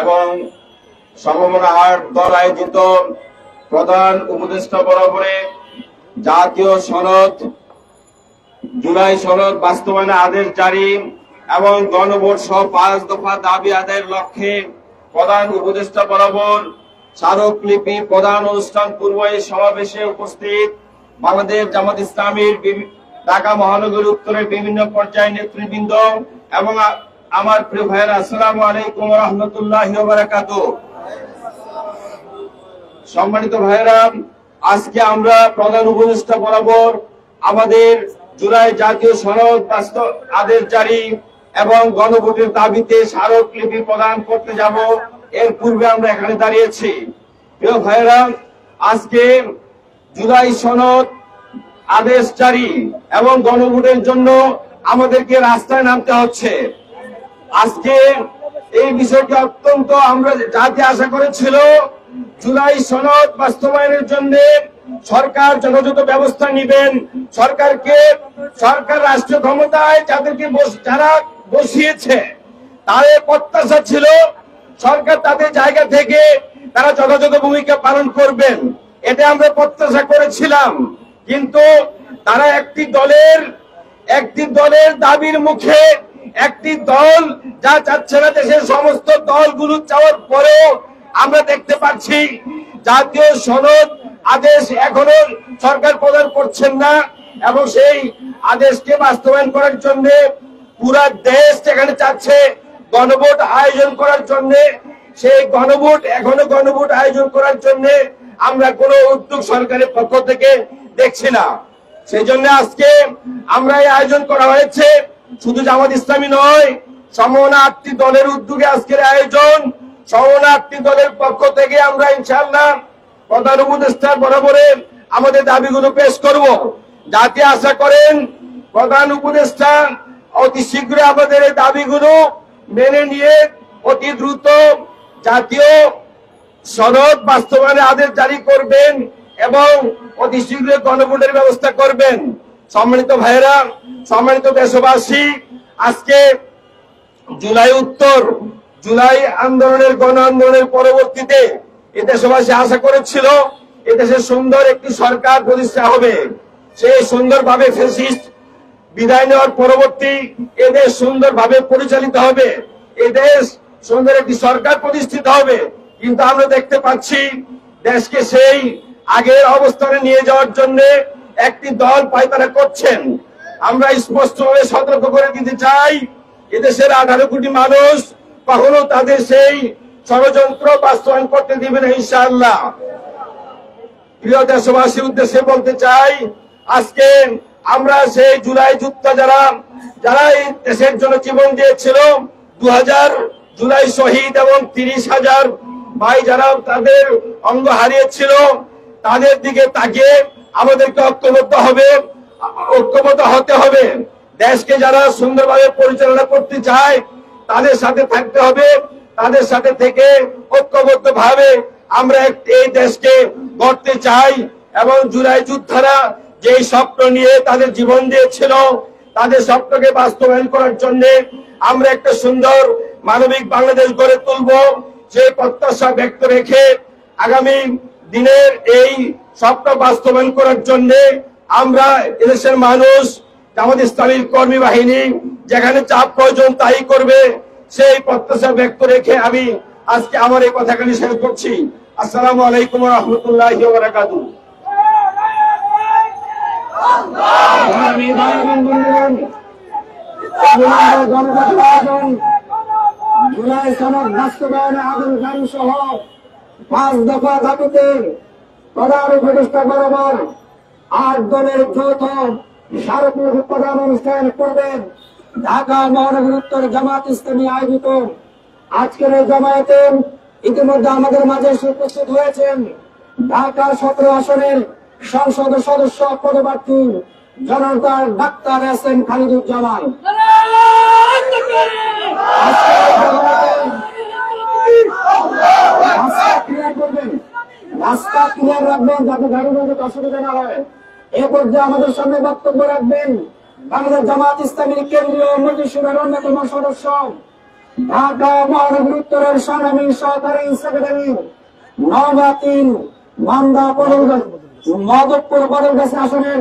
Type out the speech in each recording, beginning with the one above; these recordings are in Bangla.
এবং সমমনা হাট দল আয়োজিত প্রধান উপদেষ্টা বরাবরে জাতীয় সনদ জুলাই সনদ বাস্তবায়নের আদেশ জারি এবং গণভোট সহ 5 দফা দাবি আদায়ের লক্ষ্যে প্রধান উপদেষ্টা বরাবর স্মারকলিপি প্রধান অনুষ্ঠান পূর্ব এই সমাবেশে উপস্থিত বাংলাদেশ জামাত ইসলামীর ঢাকা মহানগরী উত্তরের বিভিন্ন পর্যায়ের নেতৃবৃন্দ এবং আমার প্রিয় ভাইয়েরা, আসসালামু আলাইকুম ওয়া রাহমাতুল্লাহি ওয়া বারাকাতুহু। সম্মানিত ভাইয়েরা, আজকে আমরা প্রধান উপদেষ্টা বরাবর আমাদের জুলাই জাতীয় সনদ বাস্তব আদেশ জারি এবং গণভোটের দাবিতে স্মারকলিপি প্রদান করতে যাব। এর পূর্বে আমরা এখানে দাঁড়িয়েছি। প্রিয় ভাইয়েরা, আজকে জুলাই সনদ আদেশ জারি এবং গণভোটের জন্য আমাদেরকে রাস্তায় নামতে হচ্ছে। আজকে এই বিষয়টি অত্যন্ত আমরা জাতি আশা করেছিল জুলাই সনদ বাস্তবায়নের জন্য সরকার যথাযথ ব্যবস্থা নেবেন। সরকার রাষ্ট্রীয় ক্ষমতায় যারা বসিয়েছে তাদের প্রত্যাশা ছিল সরকার তাদের জায়গা থেকে তারা যথাযথ ভূমিকা পালন করবেন, এটা আমরা প্রত্যাশা করেছিলাম। কিন্তু তারা একটি দলের দাবির মুখে একটি দল যা চাচ্ছে না, দেশের সমস্ত দলগুলো চাওয়ার পরেও আমরা দেখতে পাচ্ছি জাতীয় সনদ আদেশ এখনো সরকার প্রদান করছেন না এবং সেই আদেশকে বাস্তবায়ন করার জন্য পুরা দেশ যেখানে চাচ্ছে গণভোট আয়োজন করার জন্য, সেই গণভোট আয়োজন করার জন্য আমরা কোনো উদ্যোগ সরকারের পক্ষ থেকে দেখছি না। সেই জন্য আজকে আমরা এই আয়োজন করা হয়েছে। শুধু জামাত ইসলামী নয়, সমমনা 8টি দলের উদ্যোগে আজকের আয়োজন। সমমনা 8টি দলের পক্ষ থেকে আমরা ইনশাআল্লাহ প্রধান উপদেষ্টার বরাবরে আমাদের দাবিগুলো পেশ করব। জাতি আশা করেন প্রধান উপদেষ্টা অতি শীঘ্রই আমাদের এই দাবিগুলো মেনে নিয়ে অতি দ্রুত জাতীয় সনদ বাস্তবায়নের আদেশ জারি করবেন এবং অতি শীঘ্রই গণভোটের ব্যবস্থা করবেন। সম্মানিত ভাইয়েরা, সম্মানিত দেশবাসী, আজকে জুলাই আন্দোলনের গণ আন্দোলনের পরবর্তীতে এ দেশবাসী আশা করেছিল এদেশে সুন্দর একটি সরকার প্রতিষ্ঠা হবে। সেই সুন্দরভাবে ফ্যাসিস্ট বিদায় নেওয়ার পরবর্তী এদেশ সুন্দরভাবে পরিচালিত হবে, এদেশ সুন্দর একটি সরকার প্রতিষ্ঠিত হবে। কিন্তু আমরা দেখতে পাচ্ছি দেশকে সেই আগের অবস্থানে নিয়ে যাওয়ার জন্য একটি দল পায়তারা করছেন। আমরা স্পষ্টভাবে সতর্ক করে দিতে চাই, এদেশের 18 কোটি মানুষ কখনো তাদের সেই ষড়যন্ত্র বাস্তবায়ন করতে দিবে না ইনশাআল্লাহ। প্রিয় দেশবাসীর উদ্দেশ্যে বলতে চাই, আজকে আমরা সেই জুলাই যোদ্ধা যারা এই দেশের জন্য জীবন দিয়েছিল, 2000 জুলাই শহীদ এবং 30,000 ভাই যারা তাদের অঙ্গ হারিয়েছিল, তাদের দিকে তাকিয়ে আমাদেরকে ঐক্যবদ্ধ হতে হবে। দেশকে যারা সুন্দরভাবে পরিচালনা করতে চায় তাদের সাথে থাকতে হবে, তাদের সাথে থেকে ঐক্যবদ্ধ ভাবে আমরা এই দেশকে গড়তে চাই। এবং জুলাই যোদ্ধারা যেই স্বপ্ন নিয়ে তাদের জীবন দিয়েছিল, তাদের স্বপ্নকে বাস্তবায়ন করার জন্য আমরা একটা সুন্দর মানবিক বাংলাদেশ গড়ে তুলব, সেই প্রত্যাশা ব্যক্ত রেখে আগামী দিনের এই স্বপ্ন বাস্তবায়ন করার জন্য আমরা এদেশের মানুষ, জামাত ইসলামীর কর্মী বাহিনী যেখানে চাপ প্রয়োজন তাই করবে, সেই প্রত্যাশা ব্যক্ত রেখে আমি আজকে আমার এই কথাখানি শেষ করছি। আসসালামু আলাইকুম ওয়া রাহমাতুল্লাহি ওয়া বারাকাতুহু। জুলাই সনদ বাস্তবায়নে আদেশ জারি সহ 5 দফা দাবিতে প্রধান উপদেষ্টা বরাবর 8 দলের যৌথ স্মারকলিপি প্রদান অনুষ্ঠান করবেন ঢাকা মহানগর উত্তর জামাত ইসলামী আয়োজিত আজকের এই জমায়েতে ইতিমধ্যে আমাদের মাঝে উপস্থিত হয়েছেন ঢাকা 17 আসনের সংসদ সদস্য পদপ্রার্থী জনতা ডাক্তার এসএম খালিদুজ্জামান। রাস্তা ক্লিয়ার রাখবেন যাতে গাড়ি ঘোড়ার অসুবিধা না হয়। এ পর্যায়ে আমাদের সামনে বক্তব্য রাখবেন বাংলাদেশ জামাত ইসলামীর কেন্দ্রীয় মজলিসের অন্যতম সদস্য ঢাকা মহানগর উত্তরের সংগ্রামী সহকারী সেক্রেটারি নওগাঁ 3 মান্দা মাধবপুর বদলগাছি আসনের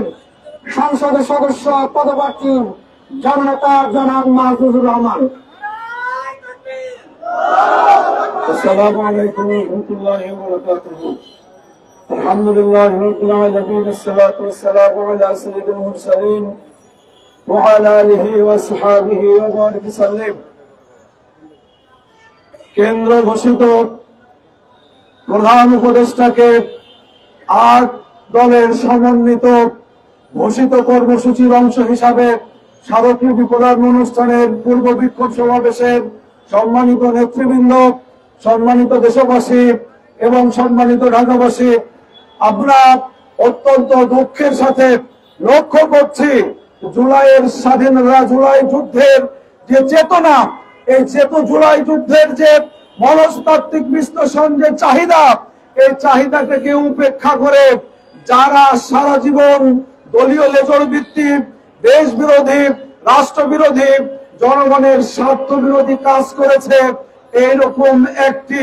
সংসদ সদস্য পদপ্রার্থী জননেতা জনাব মাহফুজুর রহমান। আসসালামু আলাইকুম ওয়া রাহমাতুল্লাহি ওয়া বারাকাতুহু। আলহামদুলিল্লাহি রাব্বিল আলামিন, আসসালাতু ওয়াসসালামু আলা সাইয়্যিদিল মুরসালিন ওয়া আলা আলিহি ওয়া আসহাবিহি ওয়া বারিক সাল্লাম। কেন্দ্র ঘোষিত প্রধান উপদেষ্টাকে 8 দলের সমন্বিত ঘোষিত কর্মসূচির অংশ হিসাবে স্মারকলিপি প্রদান অনুষ্ঠানের পূর্ব বিক্ষোভ সমাবেশের সম্মানিত নেতৃবৃন্দ, সম্মানিত দেশবাসী এবং সম্মানিত ঢাকাবাসী, আমরা অত্যন্ত দুঃখের সাথে লক্ষ্য করছি জুলাইয়ের স্বাধীনতা, জুলাই যুদ্ধের যে চেতনা, এই জুলাই যুদ্ধের যে মনস্তাত্ত্বিক বিশ্লেষণ, যে চাহিদা, এই চাহিদাটাকে উপেক্ষা করে যারা সারা জীবন দলীয় লেজর ভিত্তিক দেশ বিরোধী, রাষ্ট্র বিরোধী, জনগণের স্বার্থ বিরোধী কাজ করেছে, এইরকম একটি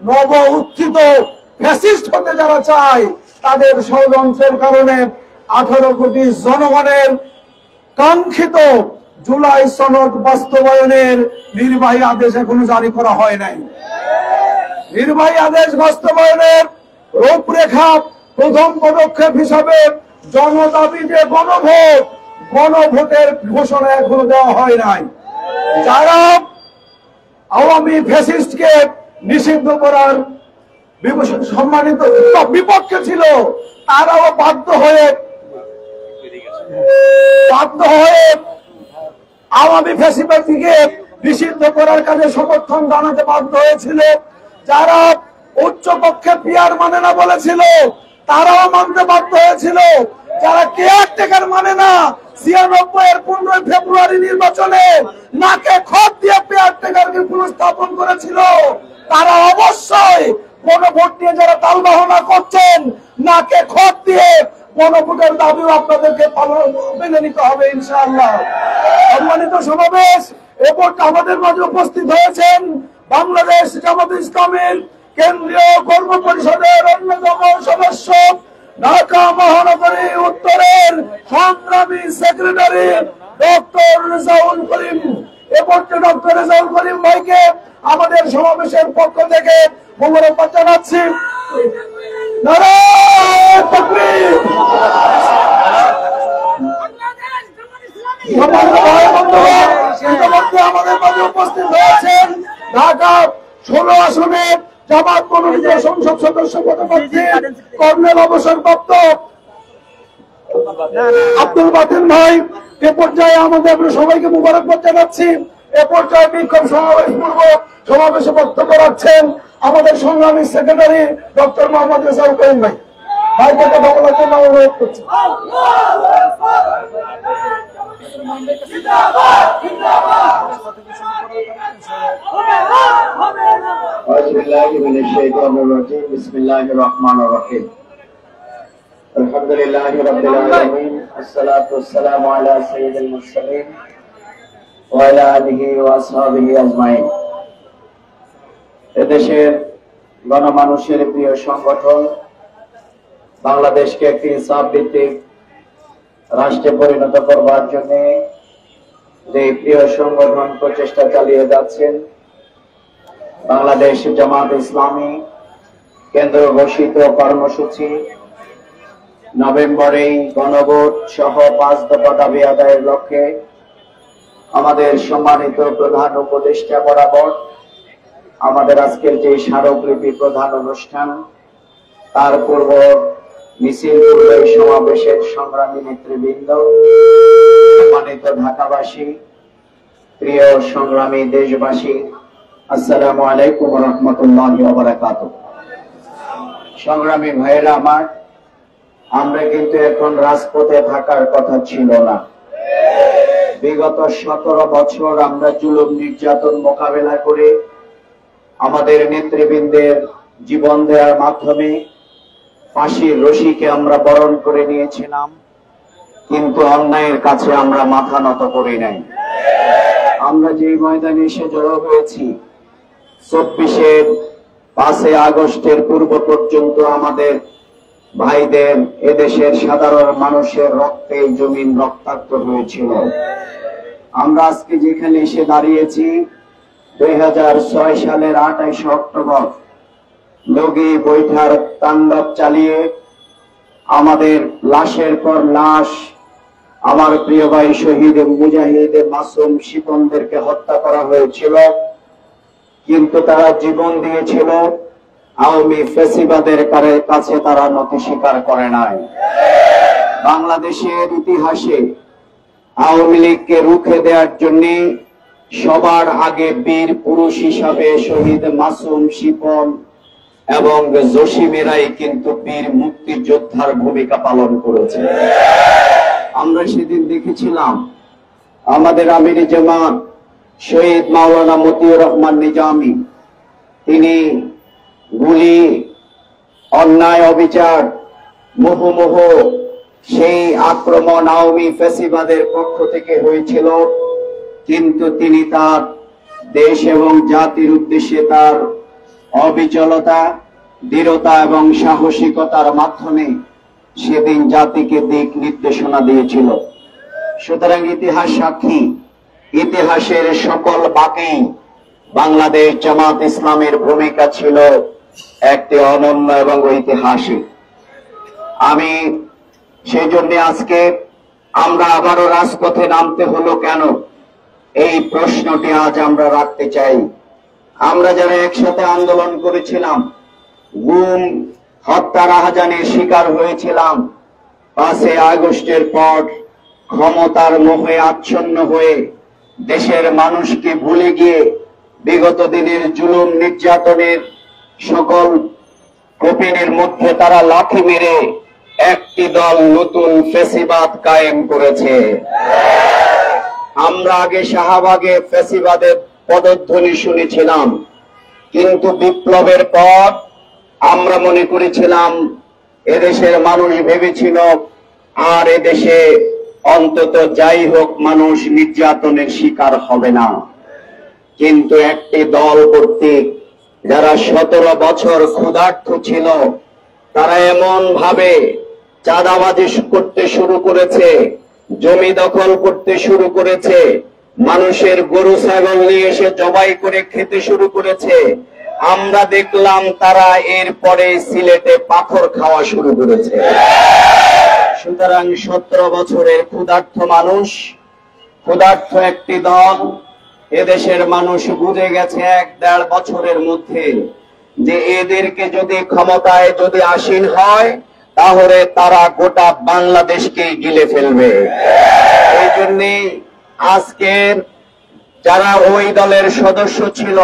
নব উত্থিত ফ্যাসিস্ট হতে যারা চায়, তাদের ষড়যন্ত্রের কারণে 18 কোটি জনগণের কাঙ্ক্ষিত জুলাই সনদ বাস্তবায়নের নির্বাহী আদেশ এখনো জারি করা হয় নাই। নির্বাহী আদেশ বাস্তবায়নের রূপরেখা প্রথম পদক্ষেপ হিসাবে জনদাবি যে গণভোটের ঘোষণা এখনো দেওয়া হয় নাই। যারা আওয়ামী ফ্যাসিস্টকে নিষিদ্ধ করার সম্মানিত বিপক্ষে ছিল, তারাও বাধ্য হয়ে আওয়ামী ফ্যাসিবাদীকে নিষিদ্ধ করার কাজে সমর্থন জানাতে বাধ্য হয়েছিল। যারা উচ্চপক্ষে পিয়ার মানে না বলেছিল, তারাও মানতে বাধ্য হয়েছিল। যারা কেয়ারটেকার মানে না, 96-এর 15 ফেব্রুয়ারি নির্বাচনে নাকে খত দিয়ে কেয়ারটেকারকে পুনঃস্থাপন করেছিল, তারা অবশ্যই গণভোট নিয়ে যারা তালবাহনা করছেন, নাকে খত দিয়ে গণভোটের দাবিও আপনাদেরকে মেনে নিতে হবে ইনশাআল্লাহ। সম্মানিত সমাবেশ, এরপর আমাদের মাঝে উপস্থিত হয়েছেন বাংলাদেশ জামাত ইসলামীর কেন্দ্রীয় কর্ম পরিষদের অন্যতম সদস্য, ঢাকা মহানগরী উত্তরের সংগ্রামী সেক্রেটারি ডক্টর রেজাউল করিম। এরপর ডক্টর রেজাউল করিম ভাইকে আমাদের সমাবেশের পক্ষ থেকে মোবারকবাদ জানাচ্ছি। নারায়ে তাকবীর। আমাদের মাঝে উপস্থিত হয়েছেন ঢাকা 16 আসনে জামাত মনোনীত সংসদ সদস্য পদপ্রার্থী কর্নেল অবসরপ্রাপ্ত আব্দুল বাতিন ভাই। এ পর্যায়ে আমাদের আমরা সবাইকে মোবারকবাদ জানাচ্ছি। এ পর্যায়ে বিক্ষোভ সমাবেশে বক্তব্য রাখছেন আমাদের সংগ্রামী সেক্রেটারি ডক্টর মোহাম্মদ রেজাউল করিম ভাই। ভাইকে কথা বলার জন্য অনুরোধ করছি। বিসমিল্লাহির রহমানির রহিম। আলহামদুলিল্লাহি রাব্বিল আলামিন, আসসালাতু ওয়াসসালামু আলা সাইয়্যিদিল মুরসালিন ওয়া আলা আলিহি ওয়া আসহাবিহি আজমাইন। এদেশের গণমানুষের প্রিয় সংগঠন বাংলাদেশকে একটি ইনসাফ ভিত্তিক রাষ্ট্রে পরিণত করবার জন্য যে প্রিয় সংগঠন প্রচেষ্টা চালিয়ে যাচ্ছেন, বাংলাদেশ জামাত ইসলামী কেন্দ্র ঘোষিত কর্মসূচি নভেম্বরে গণভোট সহ 5 দফা দাবি আদায়ের লক্ষ্যে আমাদের সম্মানিত প্রধান উপদেষ্টা বরাবর আমাদের আজকের যে স্মারকলিপি প্রধান অনুষ্ঠান, তার পূর্ব মিছিল পূর্বে সমাবেশের সংগ্রামী নেতৃবৃন্দ, সম্মানিত ঢাকাবাসী, প্রিয় সংগ্রামী দেশবাসী, আসসালামু আলাইকুম ওয়া রাহমাতুল্লাহি ওয়া বারাকাতুহু। সংগ্রামী ভাইয়েরা আমার, আমরা কিন্তু এখন রাজপথে থাকার কথা ছিল না। বিগত 17 বছর আমরা জুলুম নির্যাতন মোকাবেলা করে আমাদের নেতৃবৃন্দের জীবন দেওয়ার মাধ্যমে ফাঁসির রশিকে আমরা বরণ করে নিয়েছিলাম, কিন্তু অন্যায়ের কাছে আমরা মাথা নত করি নাই। আমরা যে ময়দানে এসে জড়ো হয়েছি, 5 আগস্টের পূর্ব পর্যন্ত আমাদের ভাইদের, এদেশের সাধারণ মানুষের রক্তে জমিন রক্তাক্ত হয়েছিল। আমরা আজকে যেখানে এসে দাঁড়িয়েছি, 2006 সালের 28 অক্টোবর লগি বৈঠার তাণ্ডব চালিয়ে আমাদের লাশের পর লাশ, আমার প্রিয় ভাই শহীদ মুজাহিদ মাসুম শিপনদেরকে হত্যা করা হয়েছিল। কিন্তু তারা জীবন দিয়েছিল, আওয়ামী ফ্যাসিবাদের কাছে তারা নতি স্বীকার করে নাই। বাংলাদেশের ইতিহাসে আওয়ামী লীগকে রুখে দেওয়ার জন্য সবার আগে বীর পুরুষ হিসাবে শহীদ মাসুম শিপন এবং জসিমেরাই কিন্তু বীর মুক্তিযোদ্ধার ভূমিকা পালন করেছে। আমরা সেদিন দেখেছিলাম আমাদের আমির জামাত শহীদ মাওলানা মতিউর রহমান নিজামী, তিনি গুলি, অন্যায়, অবিচার, মুহুমুহ সেই আক্রমণ আওয়ামী ফ্যাসিবাদের পক্ষ থেকে হয়েছিল, কিন্তু তিনি তার দেশ এবং জাতির উদ্দেশ্যে তার অবিচলতা, দৃঢ়তা এবং সাহসিকতার মাধ্যমে সেদিন জাতিকে দিক নির্দেশনা দিয়েছিল। সুতরাং ইতিহাস সাক্ষী, ইতিহাসের সকল বাকি বাংলাদেশ জামাত ইসলামের ভূমিকা ছিল একটি অনন্য এবং ঐতিহাসিক। আমি সেই জন্য আজকে আমরা আবারও রাজপথে নামতে হলো কেন, এই প্রশ্নটি আজ আমরা রাখতে চাই। আমরা যারা একসাথে আন্দোলন করেছিলাম, গুম, হত্যা, রাহাজানির শিকার হয়েছিলাম, 5 আগস্টের পর ক্ষমতার মোহে আচ্ছন্ন হয়ে দেশের মানুষকে ভুলে গিয়ে বিগত দিনের জুলুম নির্যাতনের সকল কপিনের মধ্যে তারা লাঠি মেরে একটি দল নতুন ফ্যাসিবাদ কায়েম করেছে। আমরা আগে শাহবাগে ফ্যাসিবাদের পদধ্বনি শুনেছিলাম, কিন্তু বিপ্লবের পর আমরা মনে করেছিলাম, এদেশের মানুষ ভেবেছিল আর এদেশে অন্তত যাই হোক মানুষ নির্যাতনের শিকার হবে না। কিন্তু একটি দল কর্তৃক যারা 17 বছর ক্ষুধার্ত ছিল, তারা এমন ভাবে চাঁদাবাজি করতে শুরু করেছে, জমি দখল করতে শুরু করেছে, মানুষের গরু ছাগল নিয়ে এসে জবাই করে খেতে শুরু করেছে। আমরা দেখলাম তারা এরপরে সিলেটে পাথর খাওয়া শুরু করেছে। সুতরাং 17 বছরের ক্ষুধার্ত মানুষ, ক্ষুধার্ত একটি দল, এদেশের মানুষ বুঝে গেছে 1-1.5 বছরের মধ্যে যে এদেরকে যদি ক্ষমতায় যদি আসীন হয়, তাহলে তারা গোটা বাংলাদেশকে গিলে ফেলবে। এই জন্য আজকের যারা ওই দলের সদস্য ছিল,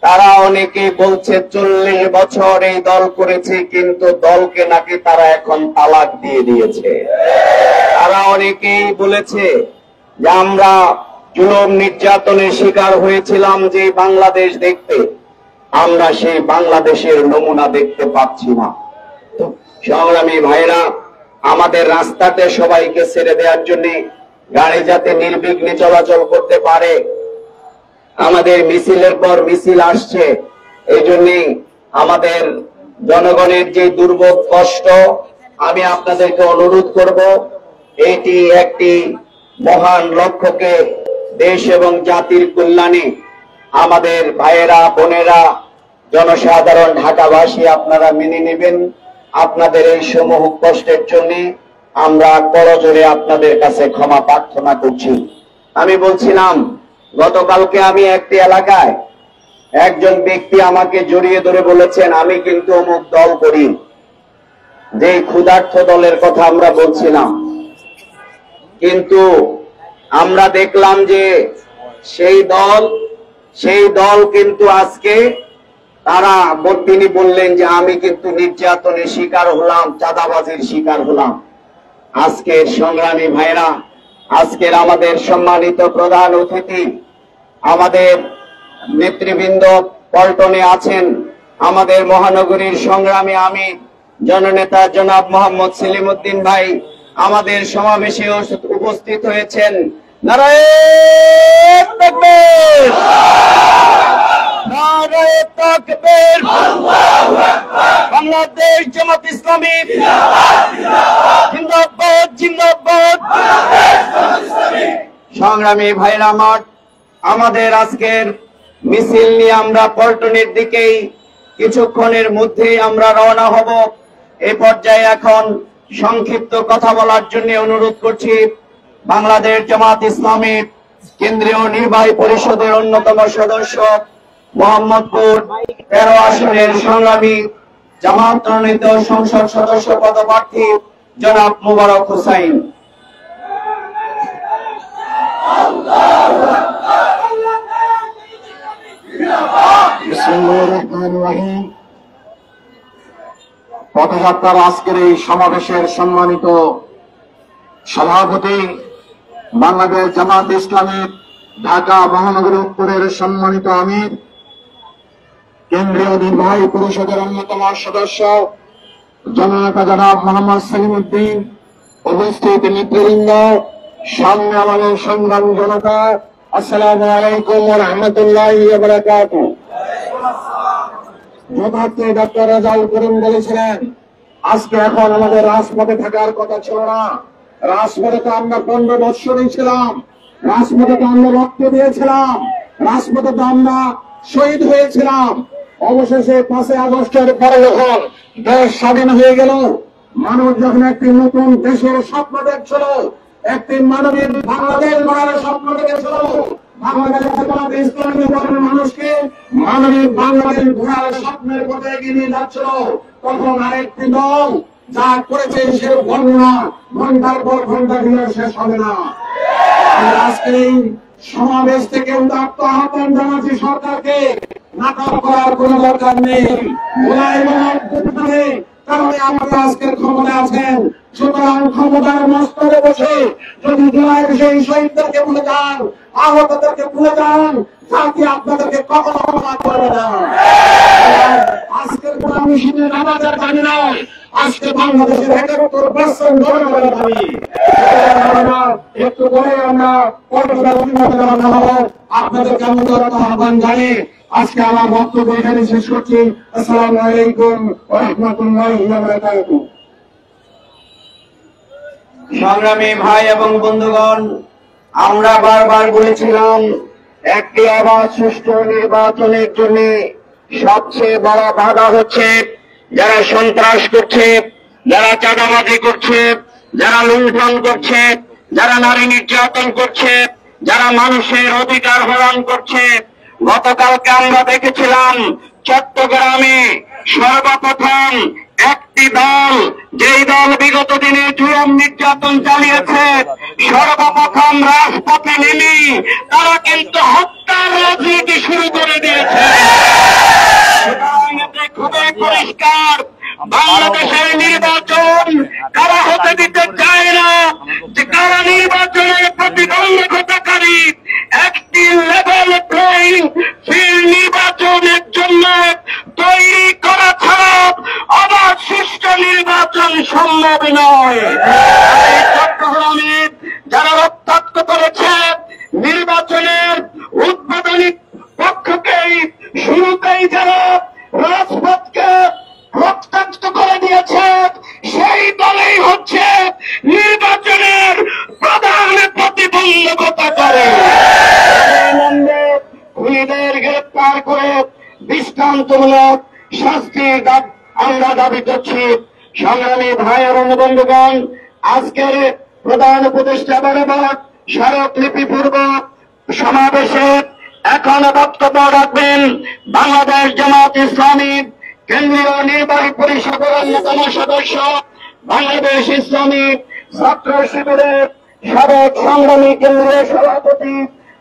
তারা অনেকে বলছে 40 বছর এই দল করেছে, কিন্তু দলকে নাকি তারা এখন তালাক দিয়ে দিয়েছে। তারা অনেকেই বলেছে যে আমরা জুলুম নির্যাতনের শিকার হয়েছিলাম যে বাংলাদেশ দেখতে, আমরা সেই বাংলাদেশের নমুনা দেখতে পাচ্ছি না। তো সংগ্রামী ভাইরা, আমাদের রাস্তাতে সবাইকে ছেড়ে দেওয়ার জন্য, গাড়ি যাতে নির্বিঘ্নে চলাচল করতে পারে, আমাদের মিছিলের পর মিছিল আসছে, এই জন্যে আমাদের জনগণের যে দুর্ভোগ কষ্ট, আমি আপনাদেরকে অনুরোধ করব, এটি একটি মহান লক্ষ্যকে দেশ এবং জাতির কল্যাণে আমাদের ভাইয়েরা, বোনেরা, জনসাধারণ, ঢাকাবাসী আপনারা মেনে নেবেন। আপনাদের এই সমূহ কষ্টের জন্য আমরা করজোড়ে আপনাদের কাছে ক্ষমা প্রার্থনা করছি। আমি বলছিলাম, গতকালকে আমি একটি এলাকায় একজন ব্যক্তি আমাকে জড়িয়ে ধরে বলেছেন, আমি কিন্তু অমুক দল করি, যে ক্ষুধার্ত দলের কথা আমরা বলছিলাম। কিন্তু আমরা দেখলাম যে সেই দল কিন্তু আজকে তিনি বললেন যে আমি কিন্তু নির্যাতনের শিকার হলাম, চাঁদাবাজির শিকার হলাম। আজকের সংগ্রামী ভাইরা, আজকের আমাদের সম্মানিত প্রধান অতিথি, আমাদের নেতৃবৃন্দ পল্টনে আছেন, আমাদের মহানগরীর সংগ্রামী আমির জননেতা জনাব মোহাম্মদ সেলিম উদ্দিন ভাই আমাদের সমাবেশে উপস্থিত হয়েছেন, নারায়ে তাকবীর, নারায়ে তাকবীর, বাংলাদেশ জামাত ইসলামী জিন্দাবাদ জিন্দাবাদ। সংগ্রামী ভাইরা আমার, আমাদের আজকের মিছিল নিয়ে আমরা পল্টনের দিকেই কিছুক্ষণের মধ্যেই আমরা রওনা হব। এই পর্যায়ে এখন সংক্ষিপ্ত কথা বলার জন্য অনুরোধ করছি বাংলাদেশ জামাত ইসলামী কেন্দ্রীয় নির্বাহী পরিষদের অন্যতম সদস্য, মোহাম্মদপুর 13 আসনের সংগ্রামী জামাত মনোনীত সংসদ সদস্য পদপ্রার্থী জনাব মোবারক হোসাইন। পথযাত্রার আজকের এই সমাবেশের সম্মানিত সভাপতি, বাংলাদেশ জামাত ইসলামী ঢাকা মহানগর উত্তরের সম্মানিত আমির, কেন্দ্রীয় নির্বাহী পরিষদের অন্যতম সদস্য জনাব মোহাম্মদ সেলিম উদ্দিন, উপস্থিত নেতৃবৃন্দ, সামনে আমাদের সংগ্রামী জনতা, আসসালামু আলাইকুম ওয়া রাহমাতুল্লাহি ওয়া বারাকাতুহু। যথার্থে ডক্টর রেজাউল করিম বলেছিলেন, আজকে এখন আমাদের রাজপথে থাকার কথা ছিল না। রাজপথে তো আমরা 15 বৎসরই ছিলাম, রাজপথে তো আমরা রক্ত দিয়েছিলাম, রাজপথে তো আমরা শহীদ হয়েছিলাম। অবশেষে 5 আগস্টের পরে যখন দেশ স্বাধীন হয়ে গেল, মানুষ যখন একটি নতুন দেশের স্বপ্ন দেখছিল, একটি মানবিক বাংলাদেশ গড়ার স্বপ্ন দেখেছিল, বাংলাদেশ ইসলামী ধর্মের মানুষকে মানবিক বাংলাদেশ গড়ার স্বপ্নের পথে এগিয়ে নিয়ে যাচ্ছিল, তখন আরেকটি দল যা করেছে সে বর্ণনা ঘন্টার পর ঘন্টা দিয়ে শেষ হবে না। আজকের এই সমাবেশ থেকে উদাত্ত আহ্বান জানাচ্ছি সরকারকে, নাটক করার কোন দরকার নেই। কারণে আপনারা আজকের ক্ষমতা আছেন, সুতরাং ক্ষমতার মস্তরে বসে যদি জুলাইয়ের সেই শহীদদেরকে ভুলে যান, আহতদেরকে ভুলে যান, জাতি আপনাদেরকে কখনো ক্ষমা করবে না। আজকের কোন মিশনের আমাদের দাবি নয়, আজকে বাংলাদেশের 71% জনগণের দাবি। একটু পরে আমরা আপনাদেরকে আমন্ত্রণ আহ্বান জানিয়ে আজকে আমার বক্তব্য এখানে শেষ করছি। আসসালামু আলাইকুম ওয়া রাহমাতুল্লাহি ওয়া বারাকাতুহু। সংগ্রামী ভাই এবং বন্ধুগণ, আমরা বারবার বলেছিলাম একটি আবার সুষ্ঠু নির্বাচনের জন্য সবচেয়ে বড় বাধা হচ্ছে যারা সন্ত্রাস করছে, যারা চাঁদাবাজি করছে, যারা লুণ্ঠন করছে, যারা নারী নির্যাতন করছে, যারা মানুষের অধিকার হরণ করছে। গতকালকে আমরা দেখেছিলাম চট্টগ্রামে সর্বপ্রথম একটি দল, যেই দল বিগত দিনে জুলুম নির্যাতন চালিয়েছে, সর্বপ্রথম রাজপথে নেমে তারা কিন্তু হত্যার রাজনীতি শুরু করে দিয়েছে। খুবই পরিষ্কার, বাংলাদেশের নির্বাচন কারা হতে দিতে চায় না, যে কারা নির্বাচনের প্রতিবন্ধকতাকারী। একটি লেভেল প্লেইং ফিল্ড নির্বাচনের জন্য তৈরি করা ছাড়া আবার সুষ্ঠু নির্বাচন সম্ভব নয়। চট্টগ্রামে যারা রক্তাক্ত করেছে, নির্বাচনের উদ্বোধনী পক্ষকেই শুরুতেই যারা রাজপথকে রক্তাক্ত করে দিয়েছে, সেই দলেই হচ্ছে নির্বাচনের প্রধান প্রতিবন্ধকতা করে। খুনিদের গ্রেপ্তার করে দৃষ্টান্তমূলক শাস্তির আমরা দাবি করছি। সংগ্রামী ভাই এবং বন্ধুগণ, আজকের প্রধান উপদেষ্টা বরাবর স্মারকলিপিপূর্বক সমাবেশে এখন বক্তব্য রাখবেন বাংলাদেশ জামাত ইসলামী কেন্দ্রীয় নির্বাহী পরিষদের অন্যতম সদস্য, বাংলাদেশ ইসলামী ছাত্র শিবিরের সাবেক সংগ্রামী কেন্দ্রীয় সভাপতি,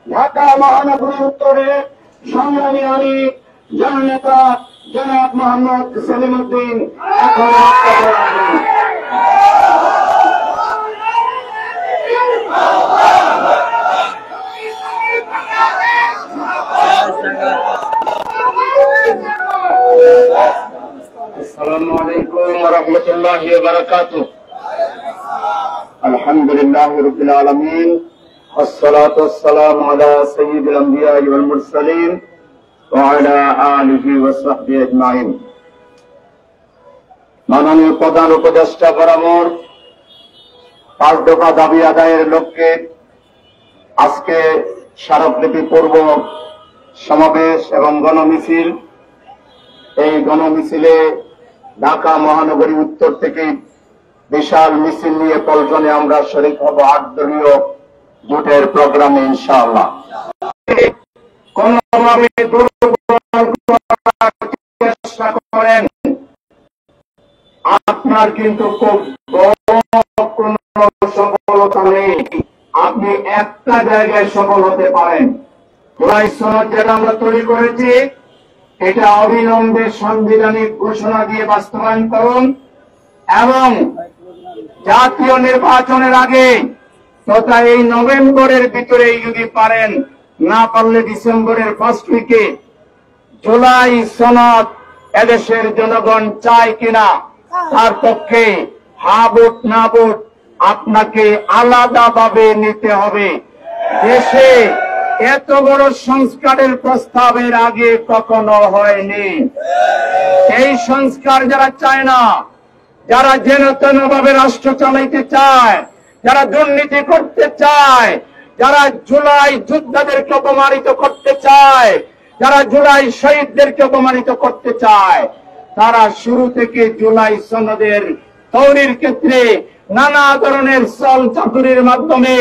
ঢাকা মহানগর উত্তরের সংগ্রামী আমির, জননেতা জনাব মোহাম্মদ সেলিম উদ্দিন এখন বক্তব্য রাখবেন। আসসালামু আলাইকুম ওয়া রাহমাতুল্লাহি ওয়া বারাকাতুহু। আলহামদুলিল্লাহি রাব্বিল আলামিন والصلاة والسلام على سيد الأنبياء والمرسلين وعلى آله وصحبه أجمعين। মাননীয় প্রধান উপদেষ্টা বরাবর 5 দফা দাবি আদায়ের লক্ষ্যে আজকে স্মারকলিপি পূর্ব সমাবেশ এবং গণমিছিল। এই গণমিছিলে ঢাকা মহানগরী উত্তর থেকে বিশাল মিছিল নিয়ে পল্টনে আমরা শরীক হব 8 দলীয় জোটের প্রোগ্রামে ইনশাআল্লাহ। কোনভাবে চেষ্টা করেন, আপনার কিন্তু খুব কোন সফলতা নেই। আপনি একটা জায়গায় সফল হতে পারেন। জুলাই সনদ যেটা আমরা তৈরি করেছি, এটা অবিলম্বে সাংবিধানিক ঘোষণা দিয়ে বাস্তবায়ন করুন এবং জাতীয় নির্বাচনের আগে তথা এই নভেম্বরের ভিতরেই যদি পারেন, না পারলে ডিসেম্বরের ফার্স্ট উইকে জুলাই সনদ এদেশের জনগণ চায় কিনা তার পক্ষে হা ভোট না ভোট আপনাকে আলাদাভাবে নিতে হবে। দেশে এত বড় সংস্কারের প্রস্তাবের আগে কখনো হয়নি। এই সংস্কার যারা চায় না, যারা যেন তেন ভাবে রাষ্ট্র চালাইতে চায়, যারা দুর্নীতি করতে চায়, যারা জুলাই যোদ্ধাদেরকে অপমানিত করতে চায়, যারা জুলাই শহীদদেরকে অপমানিত করতে চায়, তারা শুরু থেকে জুলাই সনদের তৈরির ক্ষেত্রে নানা ধরনের চল চাতুরির মাধ্যমে,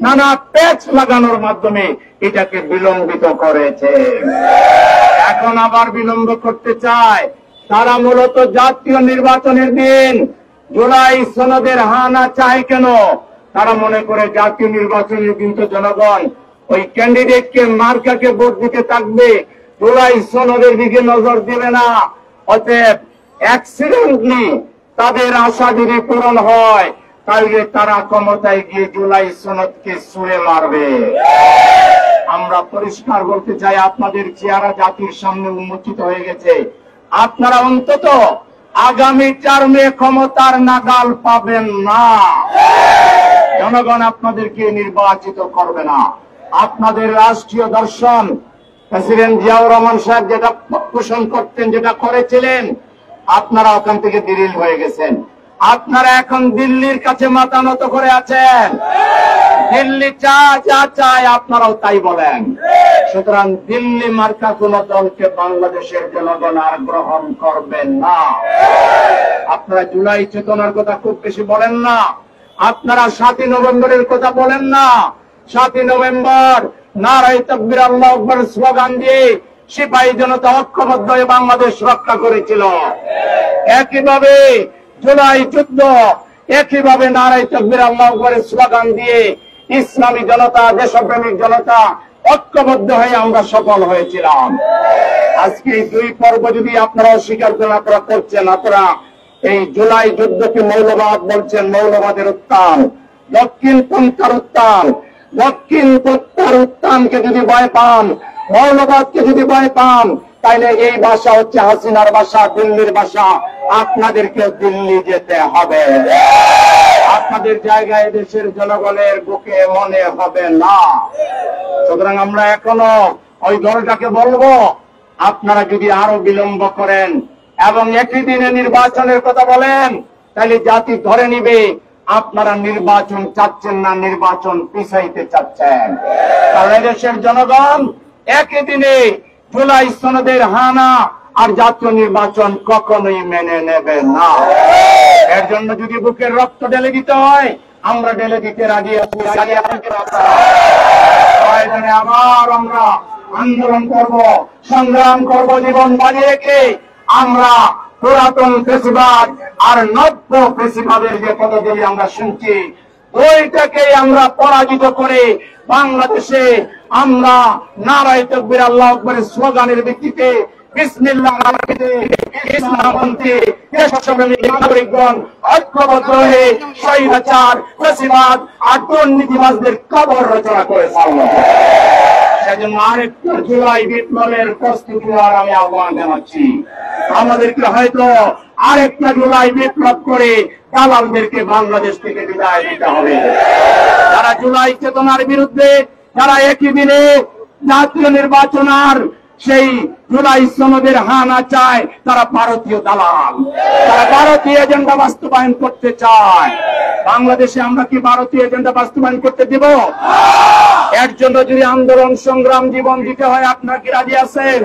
নানা প্যাচ লাগানোর মাধ্যমে এটাকে বিলম্বিত করেছে। এখন আবার বিলম্ব করতে চায়। তারা মূলত জাতীয় নির্বাচনের দিন জুলাই সনদের হানা চায় কেন? তারা মনে করে জাতীয় নির্বাচনের কিন্তু জনগণ ওই ক্যান্ডিডেটকে মার্কাকে ভোট দিতে থাকবে, জুলাই সনদের দিকে নজর দেবে না। অতএব অ্যাক্সিডেন্টলি তাদের আশা যদি পূরণ হয়, তাহলে তারা ক্ষমতায় গিয়ে জুলাই সনদকে ছুঁড়ে মারবে। আমরা পরিষ্কার বলতে চাই, আপনাদের চেহারা জাতির সামনে উন্মোচিত হয়ে গেছে। আপনারা অন্তত আগামী 4 মে ক্ষমতার নাগাল পাবেন না। জনগণ আপনাদেরকে নির্বাচিত করবে না। আপনাদের রাষ্ট্রীয় দর্শন প্রেসিডেন্ট জিয়াউর রহমান সাহেব যেটা পোষণ করতেন, যেটা করেছিলেন, আপনারা ওখান থেকে বিলীন হয়ে গেছেন। আপনারা এখন দিল্লির কাছে মাথা নত করে আছেন। দিল্লি যা চায় আপনারাও তাই বলেন। সুতরাং দিল্লি মার্কা কোন দলকে বাংলাদেশের জনগণ আর গ্রহণ করবেন না। আপনারা জুলাই চেতনার কথা খুব বেশি বলেন না। আপনারা 7ই নভেম্বরের কথা বলেন না। 7ই নভেম্বর নারায়ে তাকবীর আল্লাহু আকবার স্লোগান দিয়ে সিপাহী জনতা ঐক্যবদ্ধ হয়ে বাংলাদেশ রক্ষা করেছিল। একইভাবে জুলাই যুদ্ধ, একইভাবে নারায়ে তাকবীর আল্লাহু আকবারের স্লোগান দিয়ে ইসলামী জনতা, দেশপ্রেমিক জনতা ঐক্যবদ্ধ হয়ে আমরা সফল হয়েছিলাম। আজকে এই 2 পর্ব যদি আপনারা অস্বীকার করেন, আপনারা করছেন, আপনারা এই জুলাই যুদ্ধকে মৌলবাদ বলছেন, মৌলবাদের উত্থান, দক্ষিণ পন্থার উত্থান। দক্ষিণ পন্থার উত্থানকে যদি ভয় পান, মৌলবাদকে যদি ভয় পান, তাইলে এই ভাষা হচ্ছে হাসিনার ভাষা, দিল্লির ভাষা। আপনাদেরকে দিল্লি যেতে হবে। আপনাদের জায়গায় দেশের জনগণের বুকে মনে হবে না। সুতরাং আমরা এখনো ওই দলটাকে বলবো, আপনারা যদি আরো বিলম্ব করেন এবং একই দিনে নির্বাচনের কথা বলেন, তাহলে জাতি ধরে নিবে আপনারা নির্বাচন চাচ্ছেন না, নির্বাচন পিছাইতে চাচ্ছেন। কারণ দেশের জনগণ একই দিনে জুলাই সনদের হানা আর জাতীয় নির্বাচন কখনোই মেনে নেবে না। এর জন্য যদি বুকের রক্ত ঢেলে দিতে হয়, আমরা ঢেলে দিতে রাজি আছি। আবার আমরা আন্দোলন করব, সংগ্রাম করব, জীবন বাজি রেখে আমরা পুরাতন ফেসিবাদ আর নব্য ফেসিবাদের যে পদগুলি আমরা শুনছি, ওইটাকে আমরা পরাজিত করে বাংলাদেশে আমরা নারায়ে তাকবীর আল্লাহু আকবারের স্লোগানের ভিত্তিতে বিসমিল্লাহ ইসলামপন্থী দেশপ্রেমিক নাগরিকগণ ঐক্যবদ্ধ হয়ে স্বৈরাচার, ফেসিবাদ আর দুর্নীতিবাজদের কবর রচনা করে ছাড়ব। এজন্য আরেকটা জুলাই বিপ্লবের প্রস্তুতি নেওয়ার আমি আহ্বান জানাচ্ছি। আমাদেরকে হয়তো আরেকটা জুলাই বিপ্লব করে দালালদেরকে বাংলাদেশ থেকে বিদায় দিতে হবে। যারা জুলাই চেতনার বিরুদ্ধে, যারা একই দিনে জাতীয় নির্বাচনের সেই জুলাই সনদের হানা চায়, তারা ভারতীয় দালাল, তারা ভারতীয় এজেন্ডা বাস্তবায়ন করতে চায়। বাংলাদেশে আমরা কি ভারতীয় এজেন্ডা বাস্তবায়ন করতে দিব? এর জন্য যদি আন্দোলন সংগ্রাম জীবন দিতে হয়, আপনারা কি রাজি আছেন?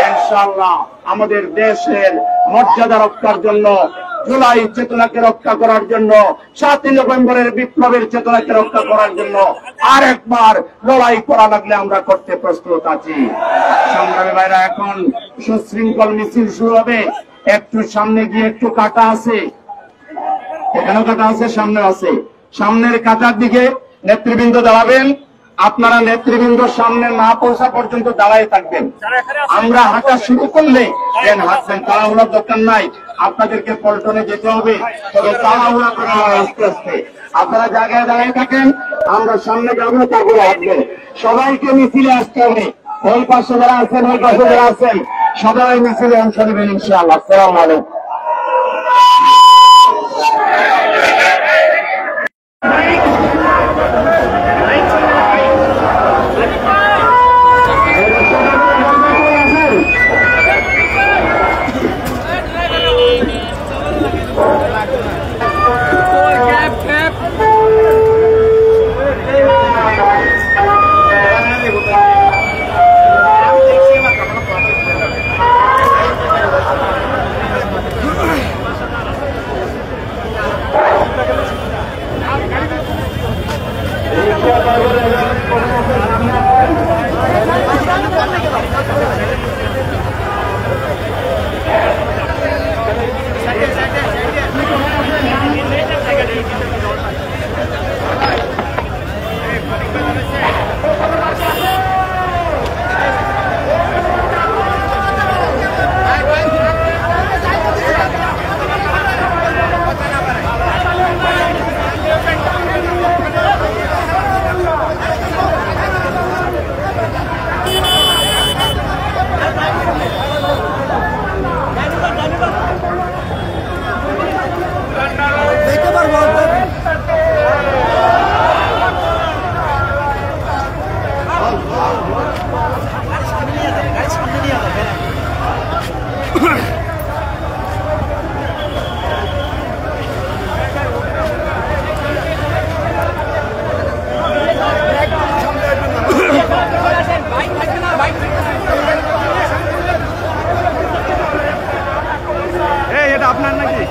ইনশাআল্লাহ আমাদের দেশের মর্যাদা রক্ষার জন্য, জুলাই চেতনাকে রক্ষা করার জন্য, 7ই নভেম্বরের বিপ্লবের চেতনাকে রক্ষা করার জন্য আরেকবার লড়াই করা লাগলে আমরা করতে প্রস্তুত আছি। সংগ্রামী ভাইরা, এখন সুশৃঙ্খল মিছিল শুরু হবে। একটু সামনে গিয়ে একটু কাটা আছে, এখানেও কাটা আছে, সামনে আছে। সামনের কাটার দিকে নেতৃবৃন্দ দাঁড়াবেন। আপনারা নেতৃবৃন্দ সামনে না পৌঁছা পর্যন্ত দাঁড়ায় থাকবেন। আমরা হাঁটা শুরু করলে হাঁটবেন, তাড়াহুড়ার দরকার নাই। আপনাদেরকে পল্টনে যেতে হবে, তবে তাড়াহুড়া করা হয় আস্তে আস্তে। আপনারা জায়গায় দাঁড়িয়ে থাকেন, আমরা সামনে যাবো, তারপরে হাঁটবেন। সবাইকে মিছিলে আসতে হবে। ওই পাশে যারা আছেন, ওই পাশে যারা আছেন, সবাই মিছিলে অংশ নেবেন ইনশাআল্লাহ। আসসালামু আলাইকুম। আপনার নাকি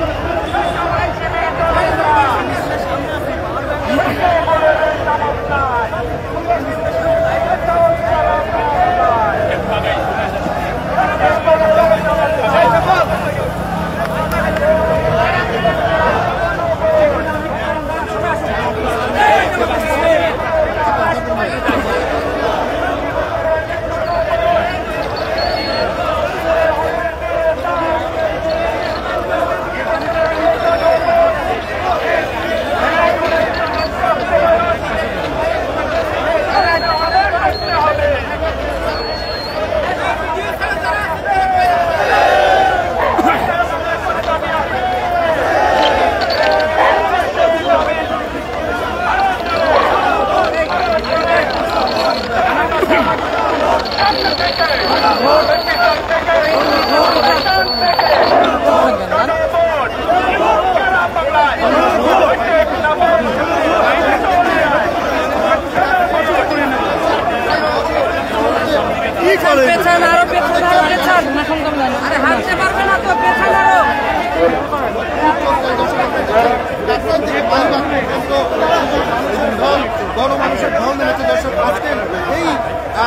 গণমানুষের ঢল নেমেছে দর্শক। আজকের এই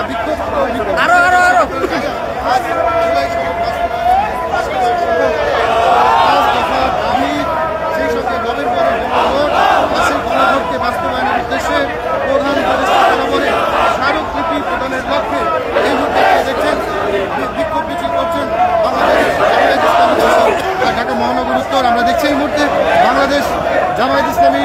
বিক্ষোভ আরো আরো আরো সেই সঙ্গে নভেম্বরের গণভোটকে বাস্তবায়নের উদ্দেশ্যে প্রধান উপদেষ্টা বরাবরে স্মারকলিপি প্রদানের লক্ষ্যে এই মুহূর্তে দেখছেন বিক্ষোভ মিছিল করছেন বাংলাদেশ জামায়াত ইসলামী ঢাকা মহানগর উত্তর। আমরা দেখছি এই মুহূর্তে বাংলাদেশ জামায়াত ইসলামী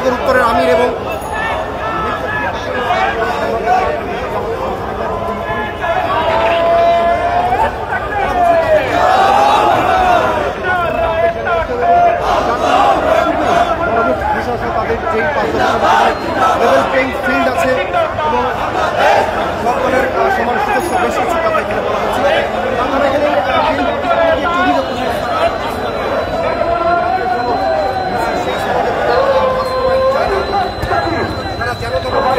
মহানগর উত্তরের আমির এবং তাদের যেই লেভেল প্লেইং ফিল্ড আছে এবং সকলের সমান সুযোগ বেশ কিছু কথা এখানে বলা হচ্ছে। আমরা এখানে তারা যেন তোমার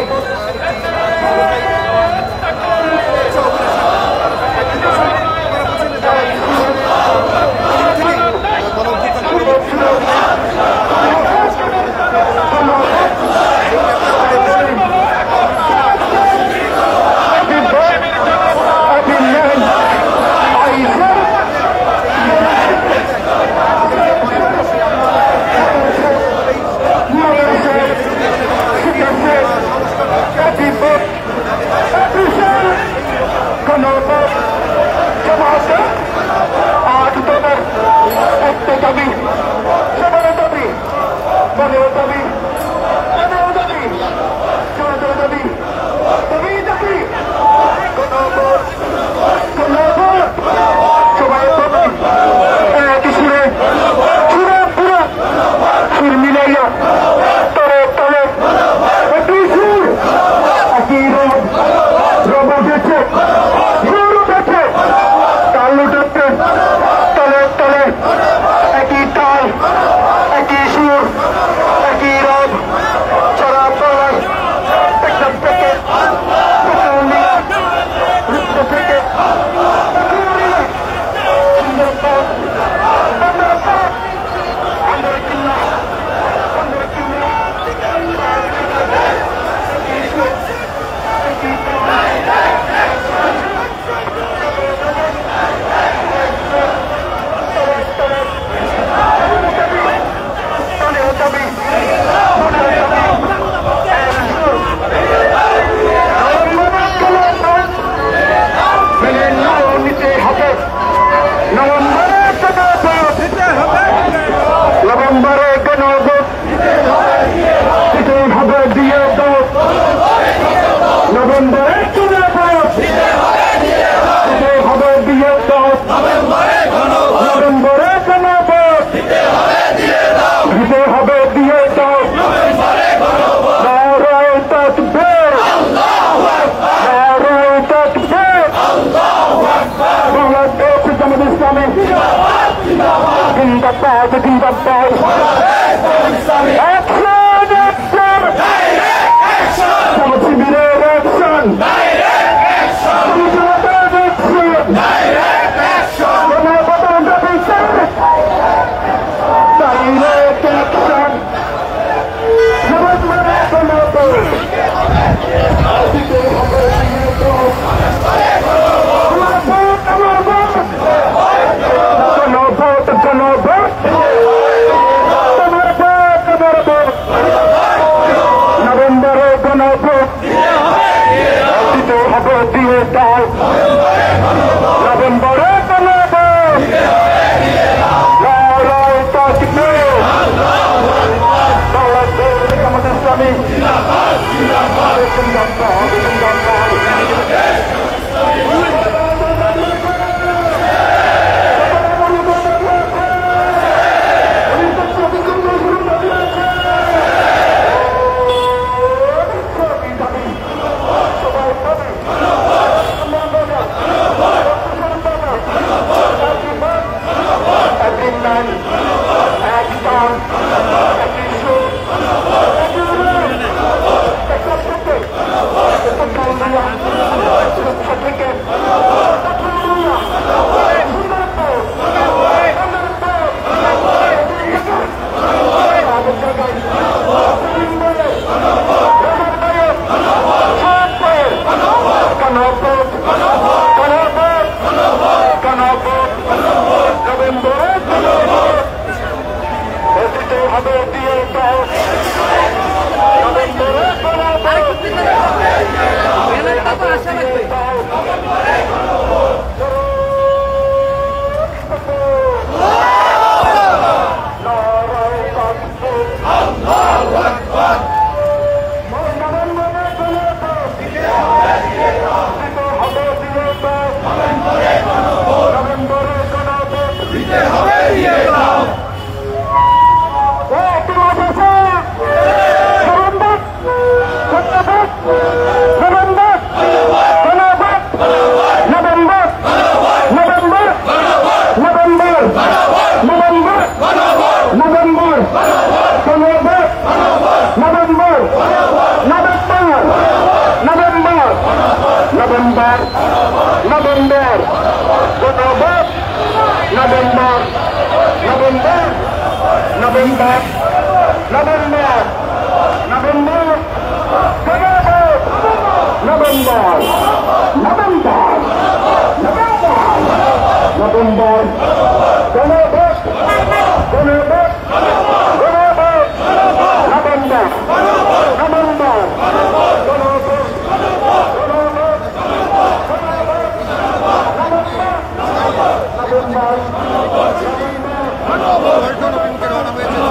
November November November November November November November November November November November গণভোট গণভোট গণভোট নভেম্বর নভেম্বর গণভোট গণভোট গণভোটকে রওনা হয়েছে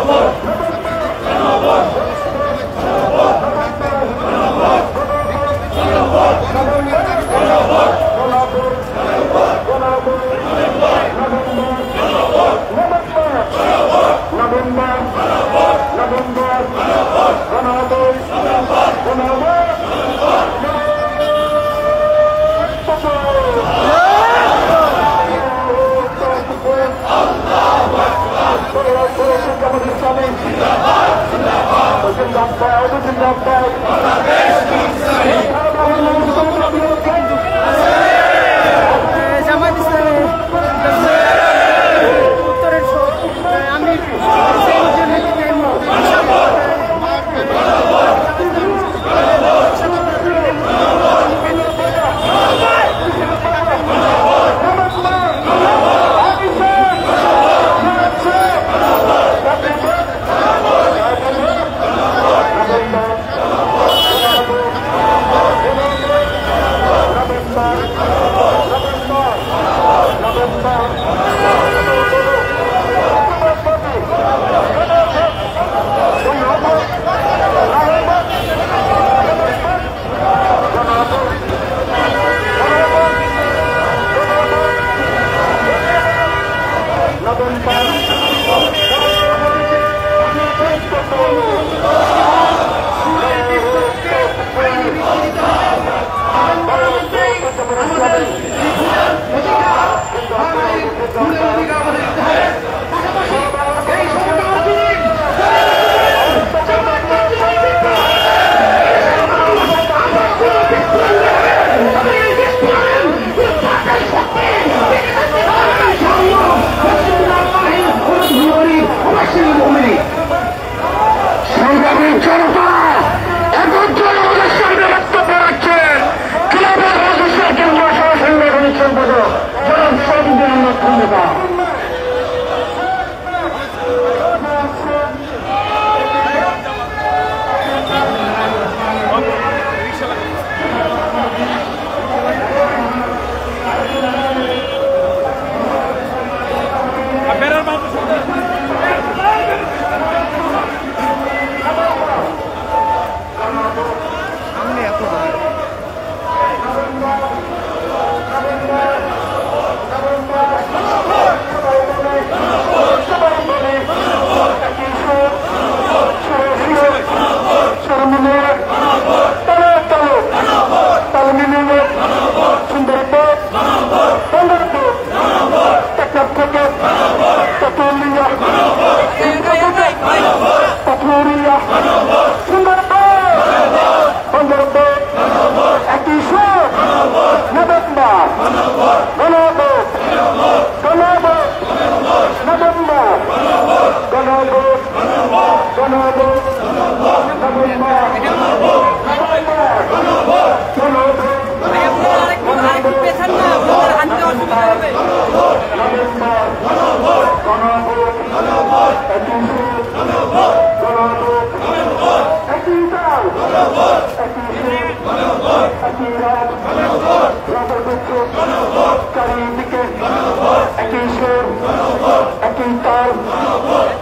জামায়াত ইসলামী উত্তরের আমি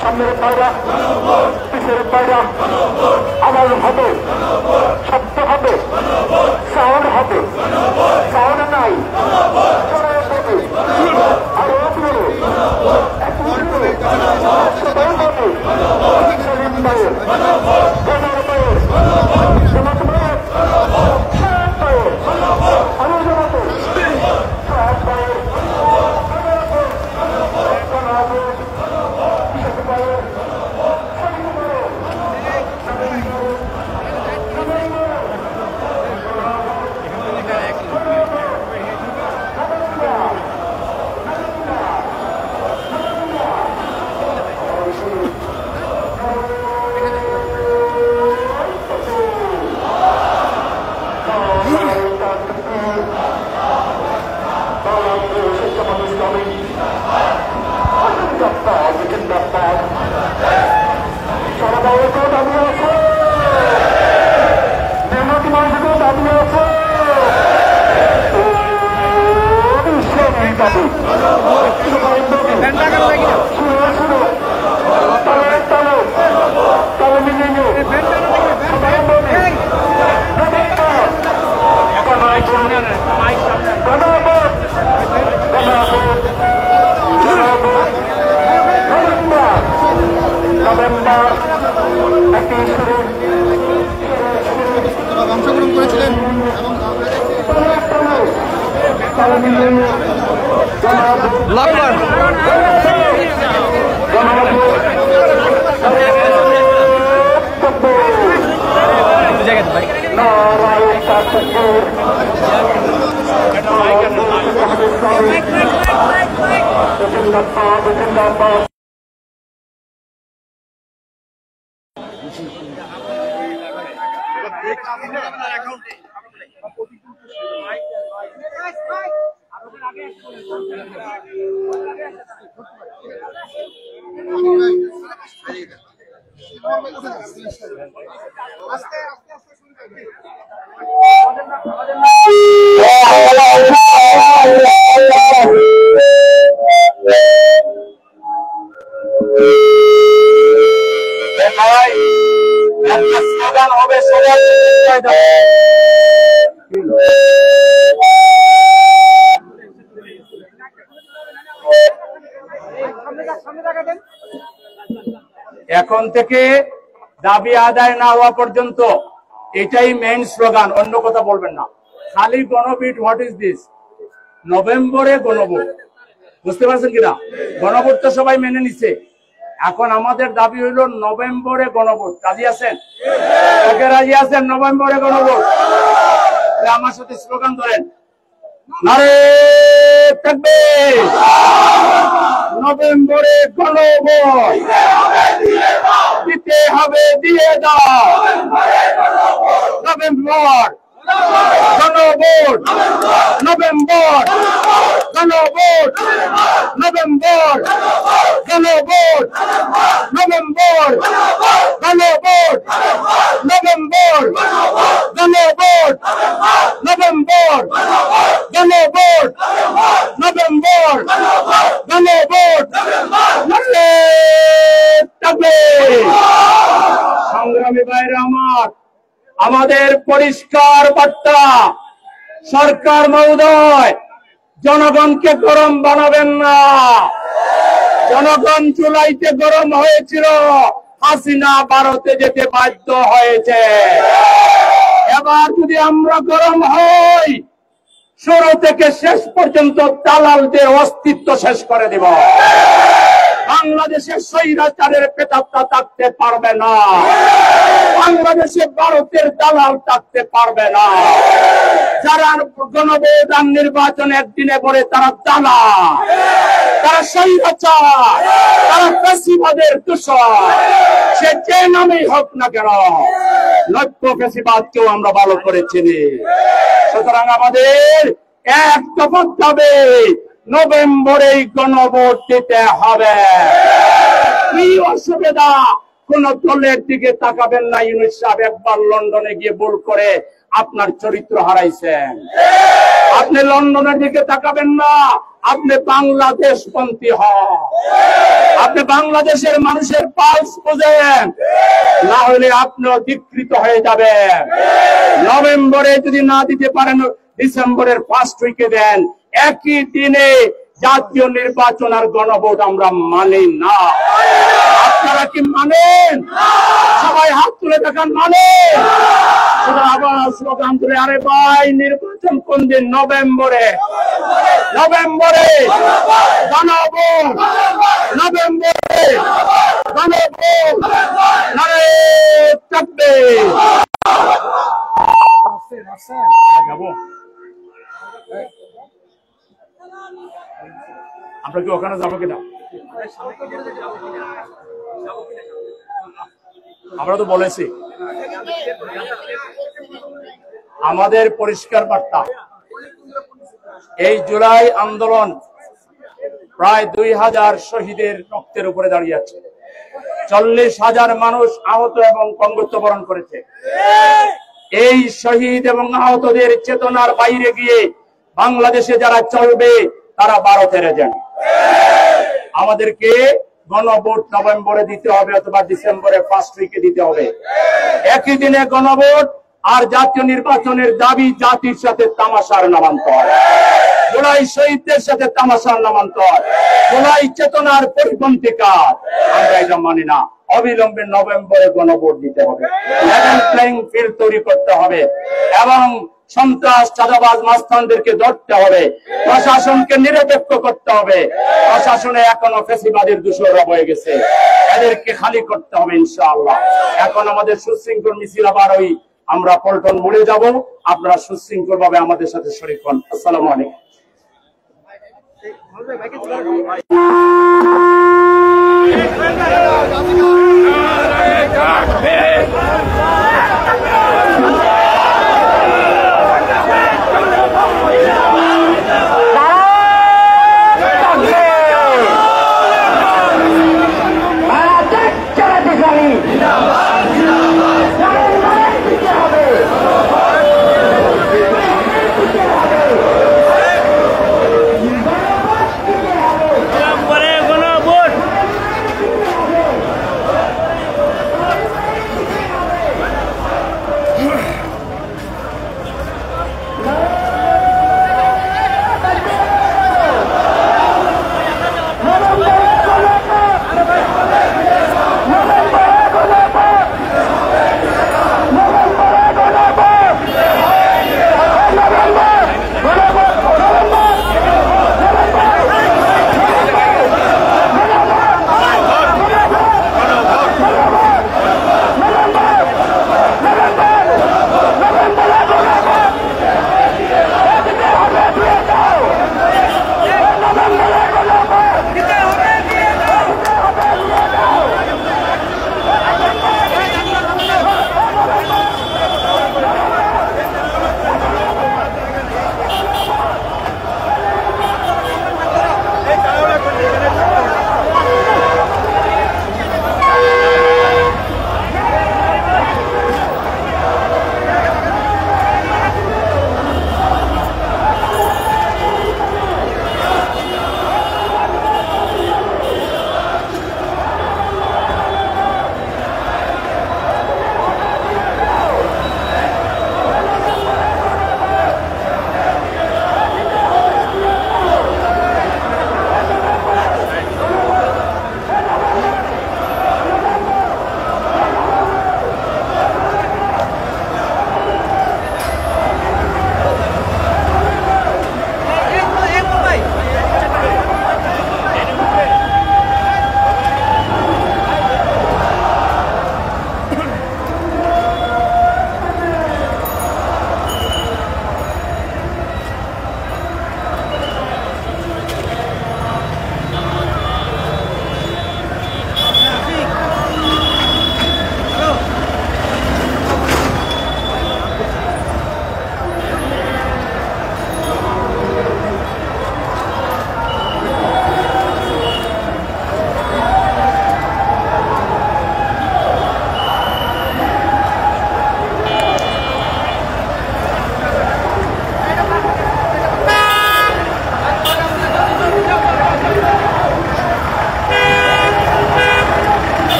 সামনের পায়রা পিছের পায়রা আওয়াজ হবে শব্দ হবে সাউন্ড হবে সাউন্ড নাই আরো জোরে সবাই হবে সেলিম ভাইয়ের গণার ভাইয়ের সমাজ ভাইয়ের সাত ভাইয়ের আরো জোরে সাত ভাইয়ের অংশগ্রহণ করেছিলেন এবং স্লোগান হবে সবার এখন থেকে দাবি আদায় না হওয়া পর্যন্ত এটাই মেইন স্লোগান, অন্য কথা বলবেন না। খালি গণভোট, হোয়াট ইজ দিস? নভেম্বরে গণভোট, বুঝতে পারছেন কিনা? গণভোট তো সবাই মেনে নিচ্ছে, এখন আমাদের দাবি হইল নভেম্বরে গণভোট। রাজি আছেন? রাজি আছেন? নভেম্বরে গণভোট। আমার সাথে স্লোগান ধরেন, নারে তাকবীর, নভেম্বরে গণভোট দিতে হবে, দিয়ে দাও। নভেম্বর গণভোট, নভেম্বর গণভোট, নভেম্বর গণভোট, নভেম্বর গণভোট, নভেম্বর গণভোট, নভেম্বর গণভোট, নভেম্বর গণভোট। সংগ্রামী ভাইরা আমার, আমাদের পরিষ্কার বার্তা, সরকার মহোদয় জনগণকে গরম বানাবেন না। জনগণ জুলাইতে গরম হয়েছিল, হাসিনা ভারতে যেতে বাধ্য হয়েছে। এবার যদি আমরা গরম হই, শুরু থেকে শেষ পর্যন্ত দালালদের অস্তিত্ব শেষ করে দেব। বাংলাদেশের স্বৈরাচারের প্রেতাত্মা থাকতে পারবে না, বাংলাদেশে ভারতের দালাল থাকতে পারবে না। যারা গণভোট আর নির্বাচন একদিনে পরে তারা দালাল, তারা স্বৈরাচার, তারা ফ্যাসিবাদের দূষণ, সে যে নামেই হোক না কেন, নব্য ফ্যাসিবাদকেও আমরা ভালো করে চিনি। সুতরাং আমাদের এক দফাত হবে, নভেম্বরেই গণভোট দিতে হবে। কি অসুবিধা? কোন দলের দিকে তাকাবেন না। ইউনূস সাহেব একবার লন্ডনে গিয়ে ভুল করে আপনার চরিত্র হারাইছেন। আপনি লন্ডনের দিকে তাকাবেন না, আপনি বাংলাদেশপন্থী হন। আপনি বাংলাদেশের মানুষের পালস বোঝেন, না হলে আপনিও ধিকৃত হয়ে যাবেন। নভেম্বরে যদি না দিতে পারেন, ডিসেম্বরের ফার্স্ট উইকে দেন। একই দিনে জাতীয় নির্বাচন আর গণভোট আমরা মানি না। আপনারা কি মানেন? সবাই হাত তুলে দেখান, মানেন? আবার স্লোগান তুলে, আরে ভাই নির্বাচন কোন দিন? নভেম্বরে, নভেম্বরে গণভোট, নভেম্বরে গণভোট। নারে তাকবীর। আমরা কি ওখানে যাবো কিনা? আমরা তো বলেছি আমাদের পরিষ্কার বার্তা, এই জুলাই আন্দোলন প্রায় 2000 শহীদের রক্তের উপরে দাঁড়িয়ে আছে। 40,000 মানুষ আহত এবং পঙ্গুত্ব বরণ করেছে। এই শহীদ এবং আহতদের চেতনার বাইরে গিয়ে বাংলাদেশে যারা চলবে তারা ভারতের এজেন্ট। আমাদেরকে গণভোট নভেম্বরে দিতে হবে অথবা ডিসেম্বরে ফার্স্ট উইকে দিতে হবে। একই দিনে গণভোট আর জাতীয় নির্বাচনের দাবি জাতির সাথে তামাশার নামান্তর, জুলাই শহীদদের সাথে তামাশার নামান্তর, জুলাই চেতনার পরিপন্থী কাজ। আমরা এটা মানি না। অবিলম্বে নভেম্বরে গণভোট দিতে হবে, লেভেল প্লেইং ফিল্ড তৈরি করতে হবে এবং সন্ত্রাস চাঁদাবাজ মাস্তানদেরকে ধরতে হবে, প্রশাসনকে নিরপেক্ষ করতে হবে। প্রশাসনে এখনো ফ্যাসিবাদের দূষণরা হয়ে গেছে, এদেরকে খালি করতে হবে ইনশাআল্লাহ। এখন আমাদের সুশৃঙ্খল মিছিল আবার ওই আমরা পল্টন মোড়ে যাব। আপনারা সুশৃঙ্খল ভাবে আমাদের সাথে শরীক হন। আসসালামু আলাইকুম।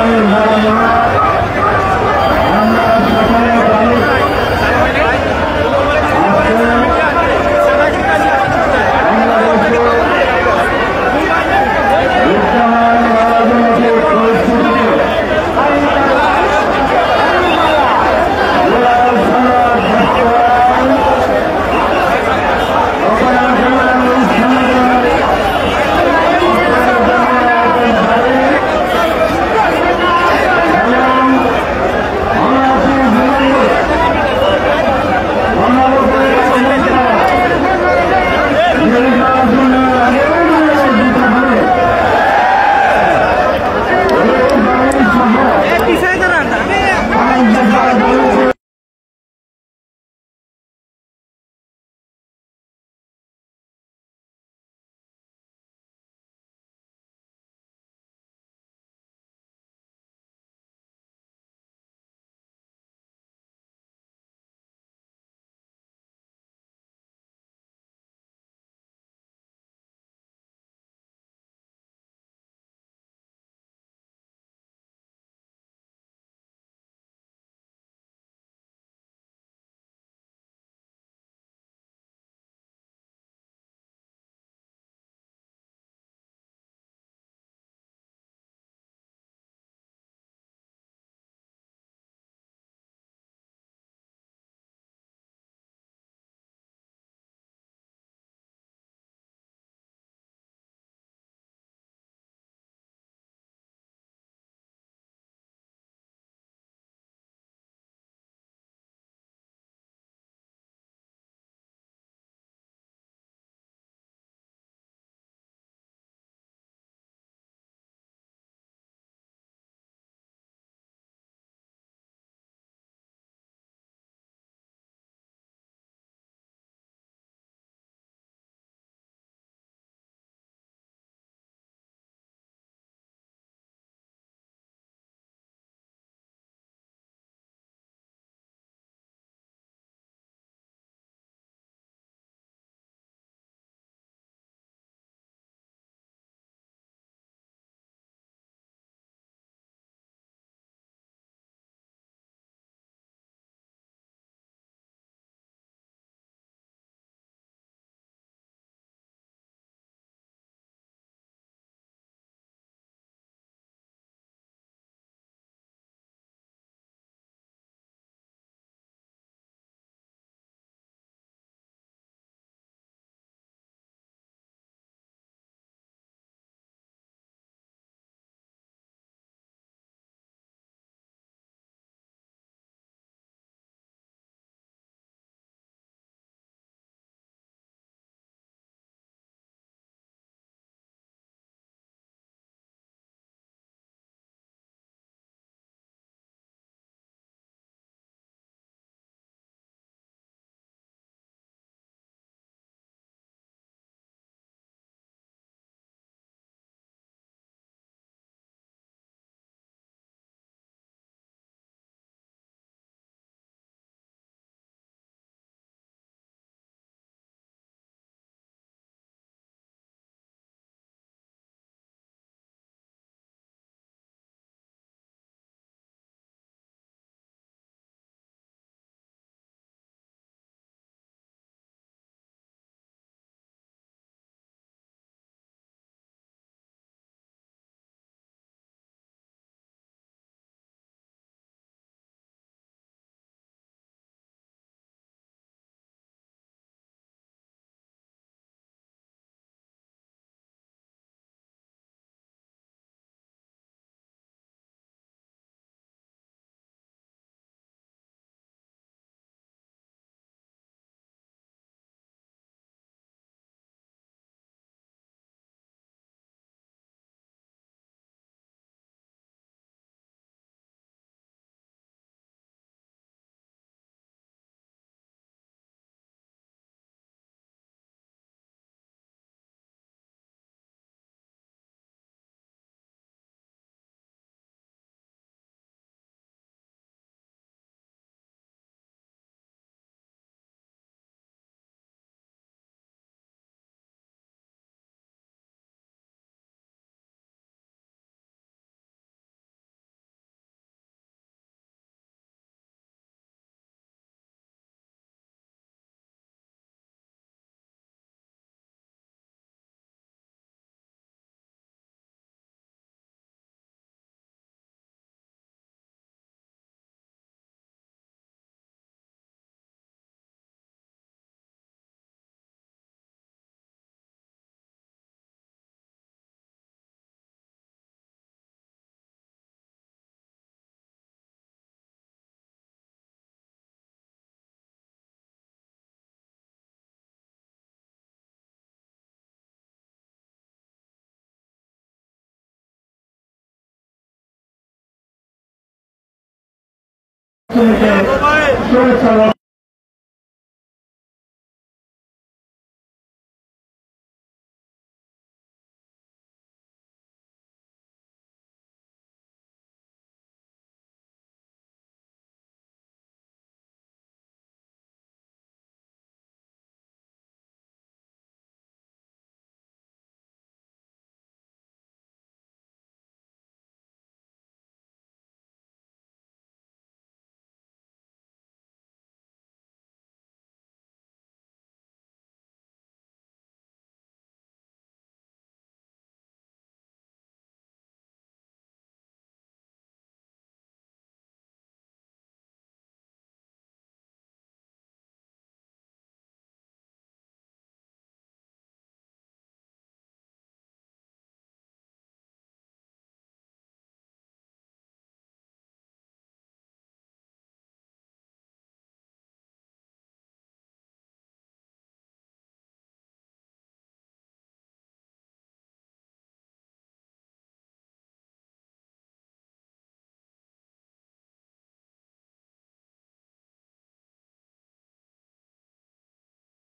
বাংলাদেশ সবাইকে শুভেচ্ছা।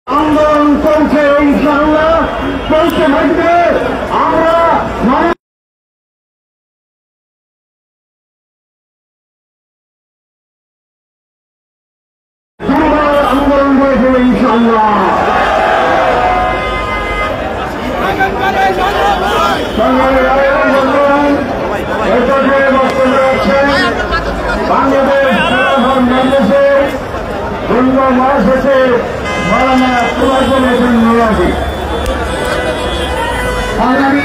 আন্দোলন চলছে, ইনশাআল্লাহ চলতে থাকবে। আমরা আন্দোলন করেছে ইনশাআল্লাহ। বাংলাদেশ মহাসচিব মৌলানা সুলাইমান হোসেন নিয়াজি আগামী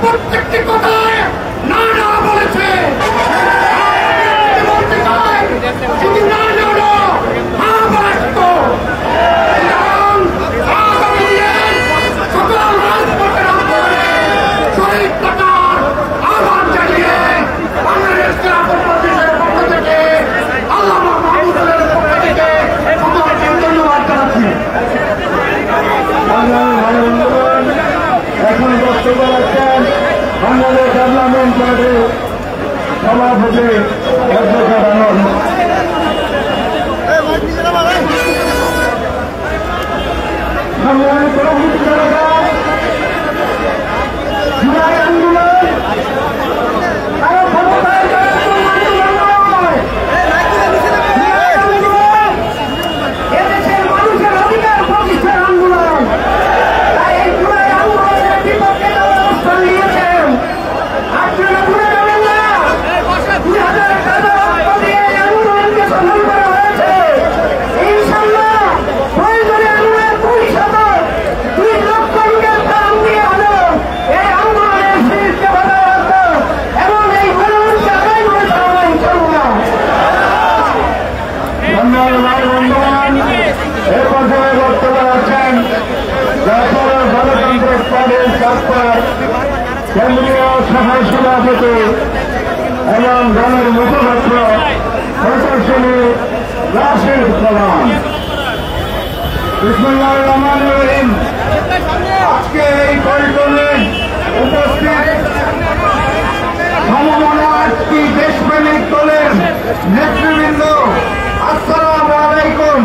প্রত্যেকটি কথায় না না বলেছে। বলতে চাই শুধু না না হ্যাঁ বলাচ্ছ আগামী দিনের সকল রাজপথের আন্দোলনে শহীদ থাকার আহ্বান জানিয়ে বাংলাদেশ খেলাফত মজলিসের পক্ষ থেকে আল্লামা মাহমুদুলের পক্ষ থেকে সকলকে ধন্যবাদ জানাচ্ছি। এখন বক্তব্য রাখছেন বাংলাদেশ ডেভেলপমেন্ট পার্টির সভাপতি অধ্যক্ষ আনন্দ। কেন্দ্রীয় সভায় সভাপতি এবং দলের মুখপাত্র প্রকৌশলী রাশিদ প্রধান। বিসমিল্লাহির রহমানির রহিম। আজকে এই পরিক্রমে উপস্থিত সমমনা একটি দেশপ্রেমিক দলের নেতৃবৃন্দ, আসসালামু আলাইকুম।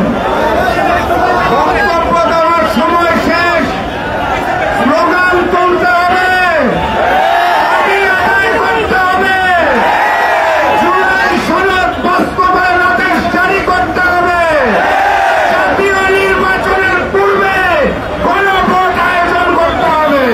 বক্তব্য দেওয়ার সময় শেষ, স্লোগান তুলতে হবে, জুলাই সনদ বাস্তবায়ন আদেশ জারি করতে হবে, জাতীয় নির্বাচনের পূর্বে গণভোট আয়োজন করতে হবে।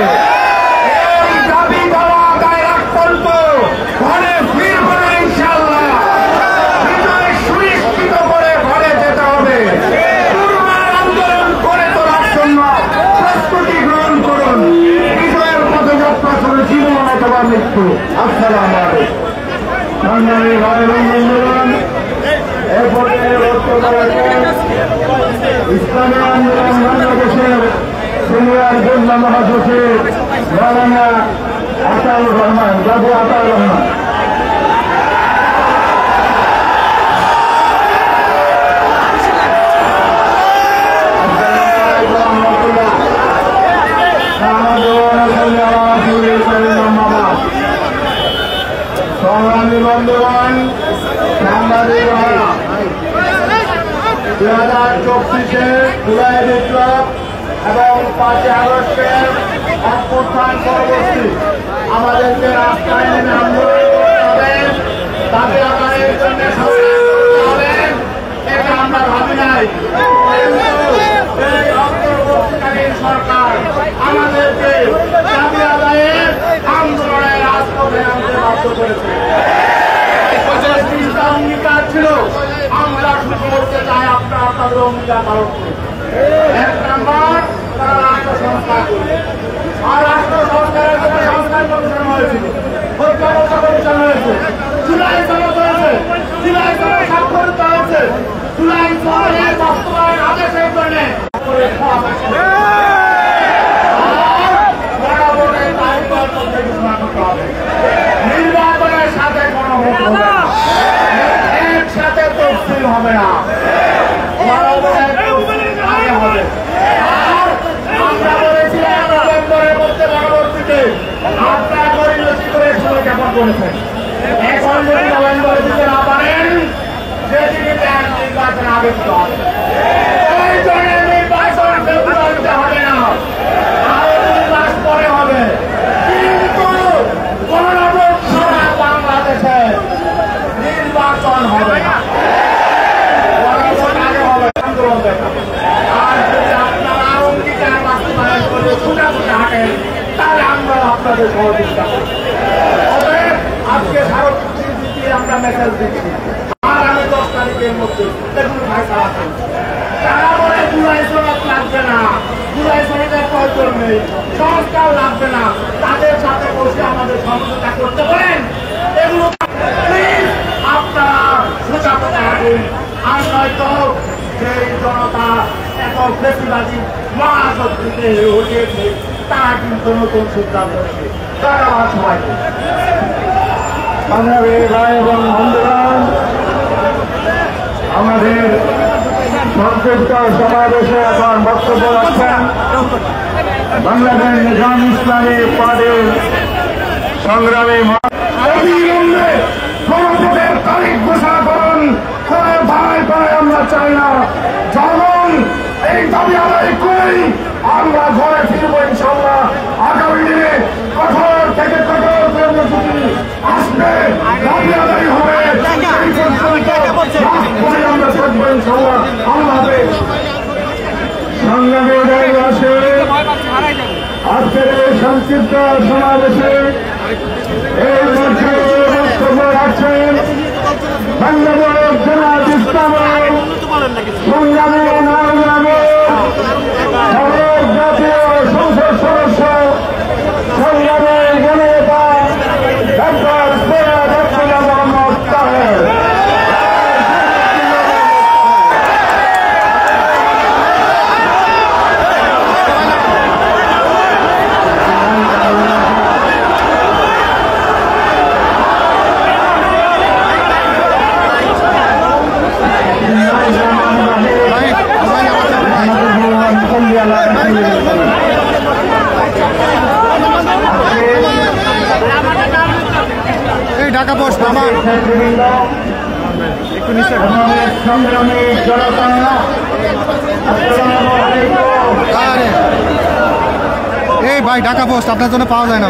অথবা মৃত্যু। আসসালামু আলাইকুম। সংগ্রামী ভাই বন্ধুগণ, এরপরে বক্তব্য রাখেন ইসলামী আন্দোলন বাংলাদেশের সিনিয়র যুগ্ম মহাসচিব মৌলানা আতাউর রহমান, বাবু আতাউর রহমান। সংগ্রামী বন্ধুগণ, সাংবাদিক ভাইরা, 2024 জুলাই বিপ্লব এবং 5 আগস্টের অভ্যুত্থান পরবর্তী আমাদেরকে রাস্তায় নেমে আন্দোলন করতে হবে, দাবি আদায়ের জন্য সংগ্রাম করতে হবে। এটা আমরা ভাবি নাই, এই অন্তর্বর্তীকালীন সরকার আমাদেরকে দাবি আদায়ের আন্দোলনের রাজপথে আনতে বাধ্য করেছে। অঙ্গীকার ছিল, আমরা শুরু করতে চাই আপনারা আপনাদের অঙ্গীকার পালন করুন। 1 নম্বর, তারা রাষ্ট্র সংস্কার করবে। আর রাষ্ট্র সংস্কারের জন্য সংস্কার কমিশন হয়েছিল, ঐক্যবদ্ধ কমিশন হয়েছে, জুলাই সনদ হয়েছে, জুলাই সনদ স্বাক্ষরিত হয়েছে, জুলাই সনদের বাস্তবায়ন আদেশের জন্য নির্বাচনের সাথে কোনো একসাথে তফসিল হবে না, হবে। আর আমরা বলেছিলাম নভেম্বরের মধ্যে পরবর্তীতে আপনারা গরিবী করে সময় জ্ঞাপন করেছেন। এখন যদি নভেম্বরে দিতে না পারেন, সেদিকে নির্বাচন আবেদন হবে। ওই জন্য নির্বাচন ফেব্রুয়ারিতে হবে না, আরো 2 মাস পরে হবে। কিন্তু বাংলাদেশে নির্বাচন হবে না, আন্দোলন দেখাবে। আর যদি আপনারা অঙ্গীকার বাস্তবায়ন করে ছুটাছুটি হাঁটেন, তাহলে আমরা আপনাদের সহযোগিতা করব। অতএব আজকে স্মারকলিপি দিয়ে আমরা মেসেজ দিচ্ছি, আর আমি 10 তারিখের মধ্যে দেখুন ফায়সালা করব। তারা বলে জুলাই সনদ লাগবে না, জুলাই সনদের প্রয়োজন নেই, সংস্কার লাগবে না, তাদের সাথে বসে আমাদের সমঝোতা করতে বলেন। এগুলো প্লিজ আপনারা সোজাপথে হাঁটুন। আর নয়তো সেই জনতা এত বেশিবাদী মহাশক্তিতে উঠিয়েছে, তারা কিন্তু নতুন সিদ্ধান্ত নেবে। ধন্যবাদ সবাইকে। সংগ্রামী ভাই এবং বন্ধুগণ, আমাদের সংক্ষিপ্ত সমাবেশে এখন বক্তব্য রাখছেন বাংলাদেশ নিজাম ইসলামী পার্টির সংগ্রামী অবিলম্বে গণভোটের তারিখ ঘোষণা করুন। ভাই ভাই আমরা চাই না, যখন এই দাবি আদায় করি আমরা ঘরে ফিরবো ইনশাল্লাহ। আগামী দিনে কঠোর থেকে কঠোর কর্মসূচি আসবে, দাবি আদায় হবে, আমরা থাকবো ইনশাল্লাহ। আমাদের সংগ্রামী আসে আজকের এই সংক্ষিপ্ত সমাবেশে এই বক্তব্য রাখছেন বাংলাদেশ জনাব ইসলামের সংগ্রামী জাতীয় সংসদ সদস্য সংগ্রামী জনতা ডক্টর সৈয়দ আব্দুল্লাহ মোহাম্মদ তাহের। ঢাকা পোস্ট আমার সংগ্রামী জনতা, এই ভাই ঢাকা পোস্ট আপনার জন্য পাওয়া যায় না।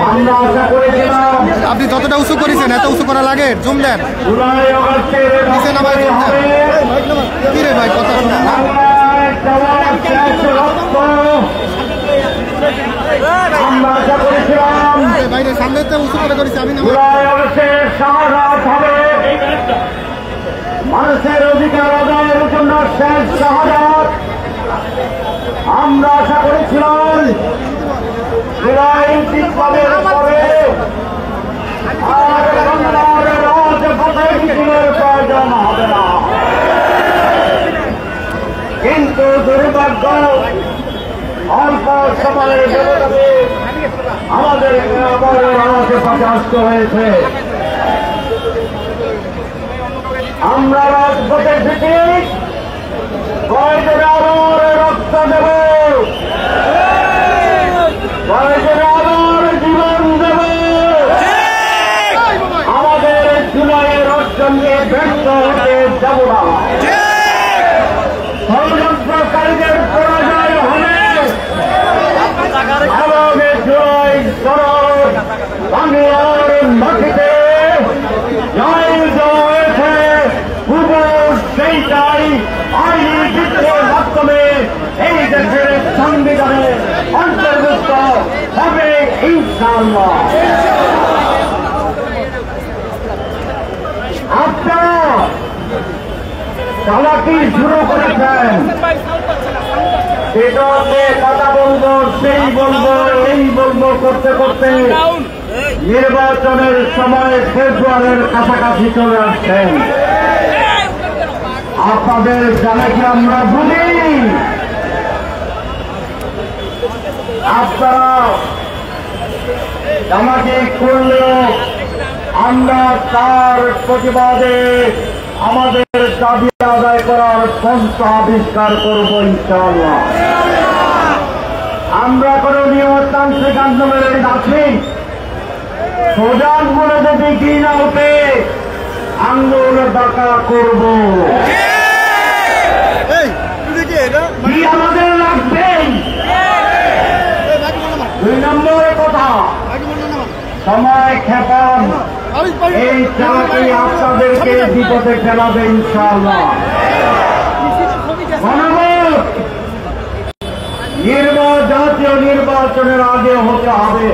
আপনি যতটা উঁচু করেছেন এত উঁচু করা লাগে, জুম দেন নিচে নামায় জুম দেন। কি রে ভাই কথা শুনুন না, বাইরে সামনে উঁচু করে করেছি আমি। মানুষের অধিকার আদায়ের জন্য শেষ শাহাদাত আমরা আশা করেছিলাম জুলাই বিপ্লবের পরে দুর্ভাগ্য অল্প সময়ের ব্যবধানে আমাদের আমাকে পর্যাস্ত হয়েছে। আমরা রাজপথে থেকে কয়েকজন আবার রক্ত দেব, কয়েকজন আবার জীবন দেব। আমাদের জুলাইয়ের অর্জনকে ব্যর্থ হতে যাব না। ষড়যন্ত্রকারীদের পরাজয় হবে। আগামী জুলাই শরৎ বাংলার মাটিতে জয় হয়েছে, সেইটাই আইনি বিদ্রোহের মাধ্যমে এই দেশের সংবিধানে অন্তর্ভুক্ত হবে ইনশাআল্লাহ। আপনারা চালাকি শুরু করেছেন, সেটাতে কথা বলবো, সেই বলবো, এই বলবো করতে করতে নির্বাচনের সময় ফেব্রুয়ারির কাছাকাছি চলে আসছেন। আপনাদের জানাকে আমরা বুঝি, আপনারা জানাকে করলেও আমরা তার প্রতিবাদে আমাদের দাবি আদায় করার পন্থা আবিষ্কার করব ইনশাআল্লাহ। আমরা কোনো নিয়মতান্ত্রিক আন্দোলনের আছি, সোজানগুলো যদি কি না উঠে আন্দোলনের ডাকা করব। কি আমাদের লাগবে? 2 নম্বরের কথা, সময় ক্ষেপণ। এই চালাকি আপনাদেরকে বিপদে ফেলাবে ইনশাআল্লাহ। জাতীয় নির্বাচনের আগে হতে হবে।